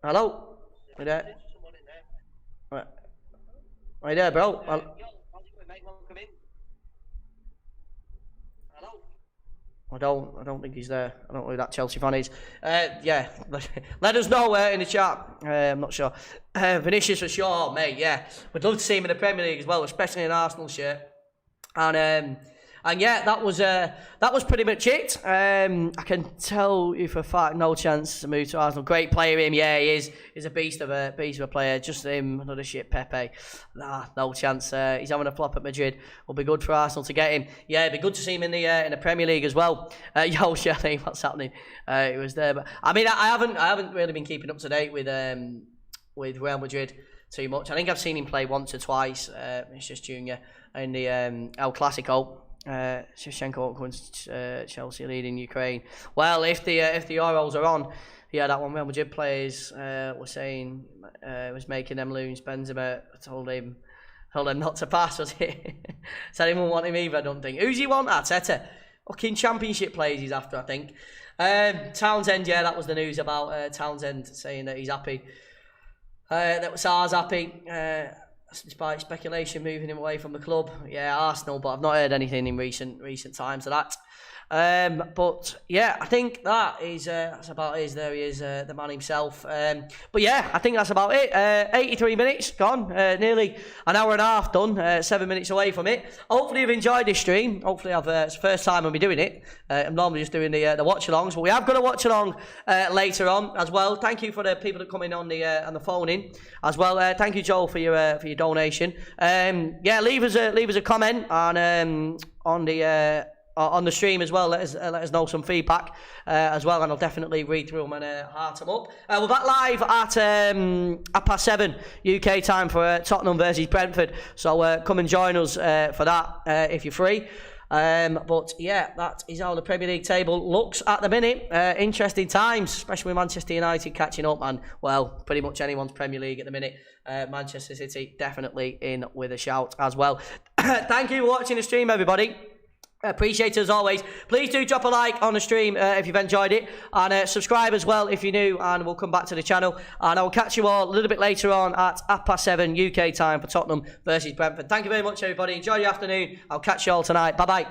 Hello. You there? Right. Right there, bro. Yo, how's it going, mate? Welcome in. Hello. I don't think he's there. I don't know who that Chelsea fan is. Yeah, let us know in the chat. I'm not sure. Vinicius for sure, mate. Yeah, we'd love to see him in the Premier League as well, especially in an Arsenal shirt. And yeah, that was pretty much it. I can tell you for a fact, no chance to move to Arsenal. Great player, him. Yeah, he is. He's a beast of a player. Just him, another shit, Pepe. Nah, no chance. He's having a flop at Madrid. Will be good for Arsenal to get him. Yeah, it'd be good to see him in the Premier League as well. Yo, Shelley, what's happening? It was there, but I mean, I haven't really been keeping up to date with Real Madrid too much. I think I've seen him play once or twice. It's just Junior in the El Clasico. Shevchenko wins Chelsea leading Ukraine. Well, if the Euros are on, yeah, that one Real Madrid players were saying was making them lose. Benzema told him not to pass, was it? Said he wouldn't want him either, I don't think. Who's he want? Arteta. Fucking championship players he's after, I think. Townsend, yeah, that was the news about Townsend saying that he's happy. That Sarr's happy. Despite speculation moving him away from the club. Yeah, Arsenal, but I've not heard anything in recent times of that. But yeah, I think that's about it. There he is, the man himself. But yeah, I think that's about it. 83 minutes gone, nearly an hour and a half done, 7 minutes away from it. Hopefully you've enjoyed this stream. Hopefully it's the first time I'll be doing it. I'm normally just doing the watch-alongs, but we have got a watch-along later on as well. Thank you for the people that come in on the phone in as well. Thank you, Joel, for your donation. Yeah, leave us a comment on the stream as well. Let us know some feedback as well, and I'll definitely read through them and heart them up. We're back live at 7:30 UK time for Tottenham versus Brentford, so come and join us for that if you're free. But yeah, that is how the Premier League table looks at the minute. Interesting times, especially with Manchester United catching up, and well, pretty much anyone's Premier League at the minute. Manchester City definitely in with a shout as well. Thank you for watching the stream, everybody. Appreciate it as always. Please do drop a like on the stream if you've enjoyed it, and subscribe as well if you're new, and we'll come back to the channel, and I'll catch you all a little bit later on at 7:30 UK time for Tottenham versus Brentford. Thank you very much, everybody. Enjoy your afternoon. I'll catch you all tonight. Bye bye.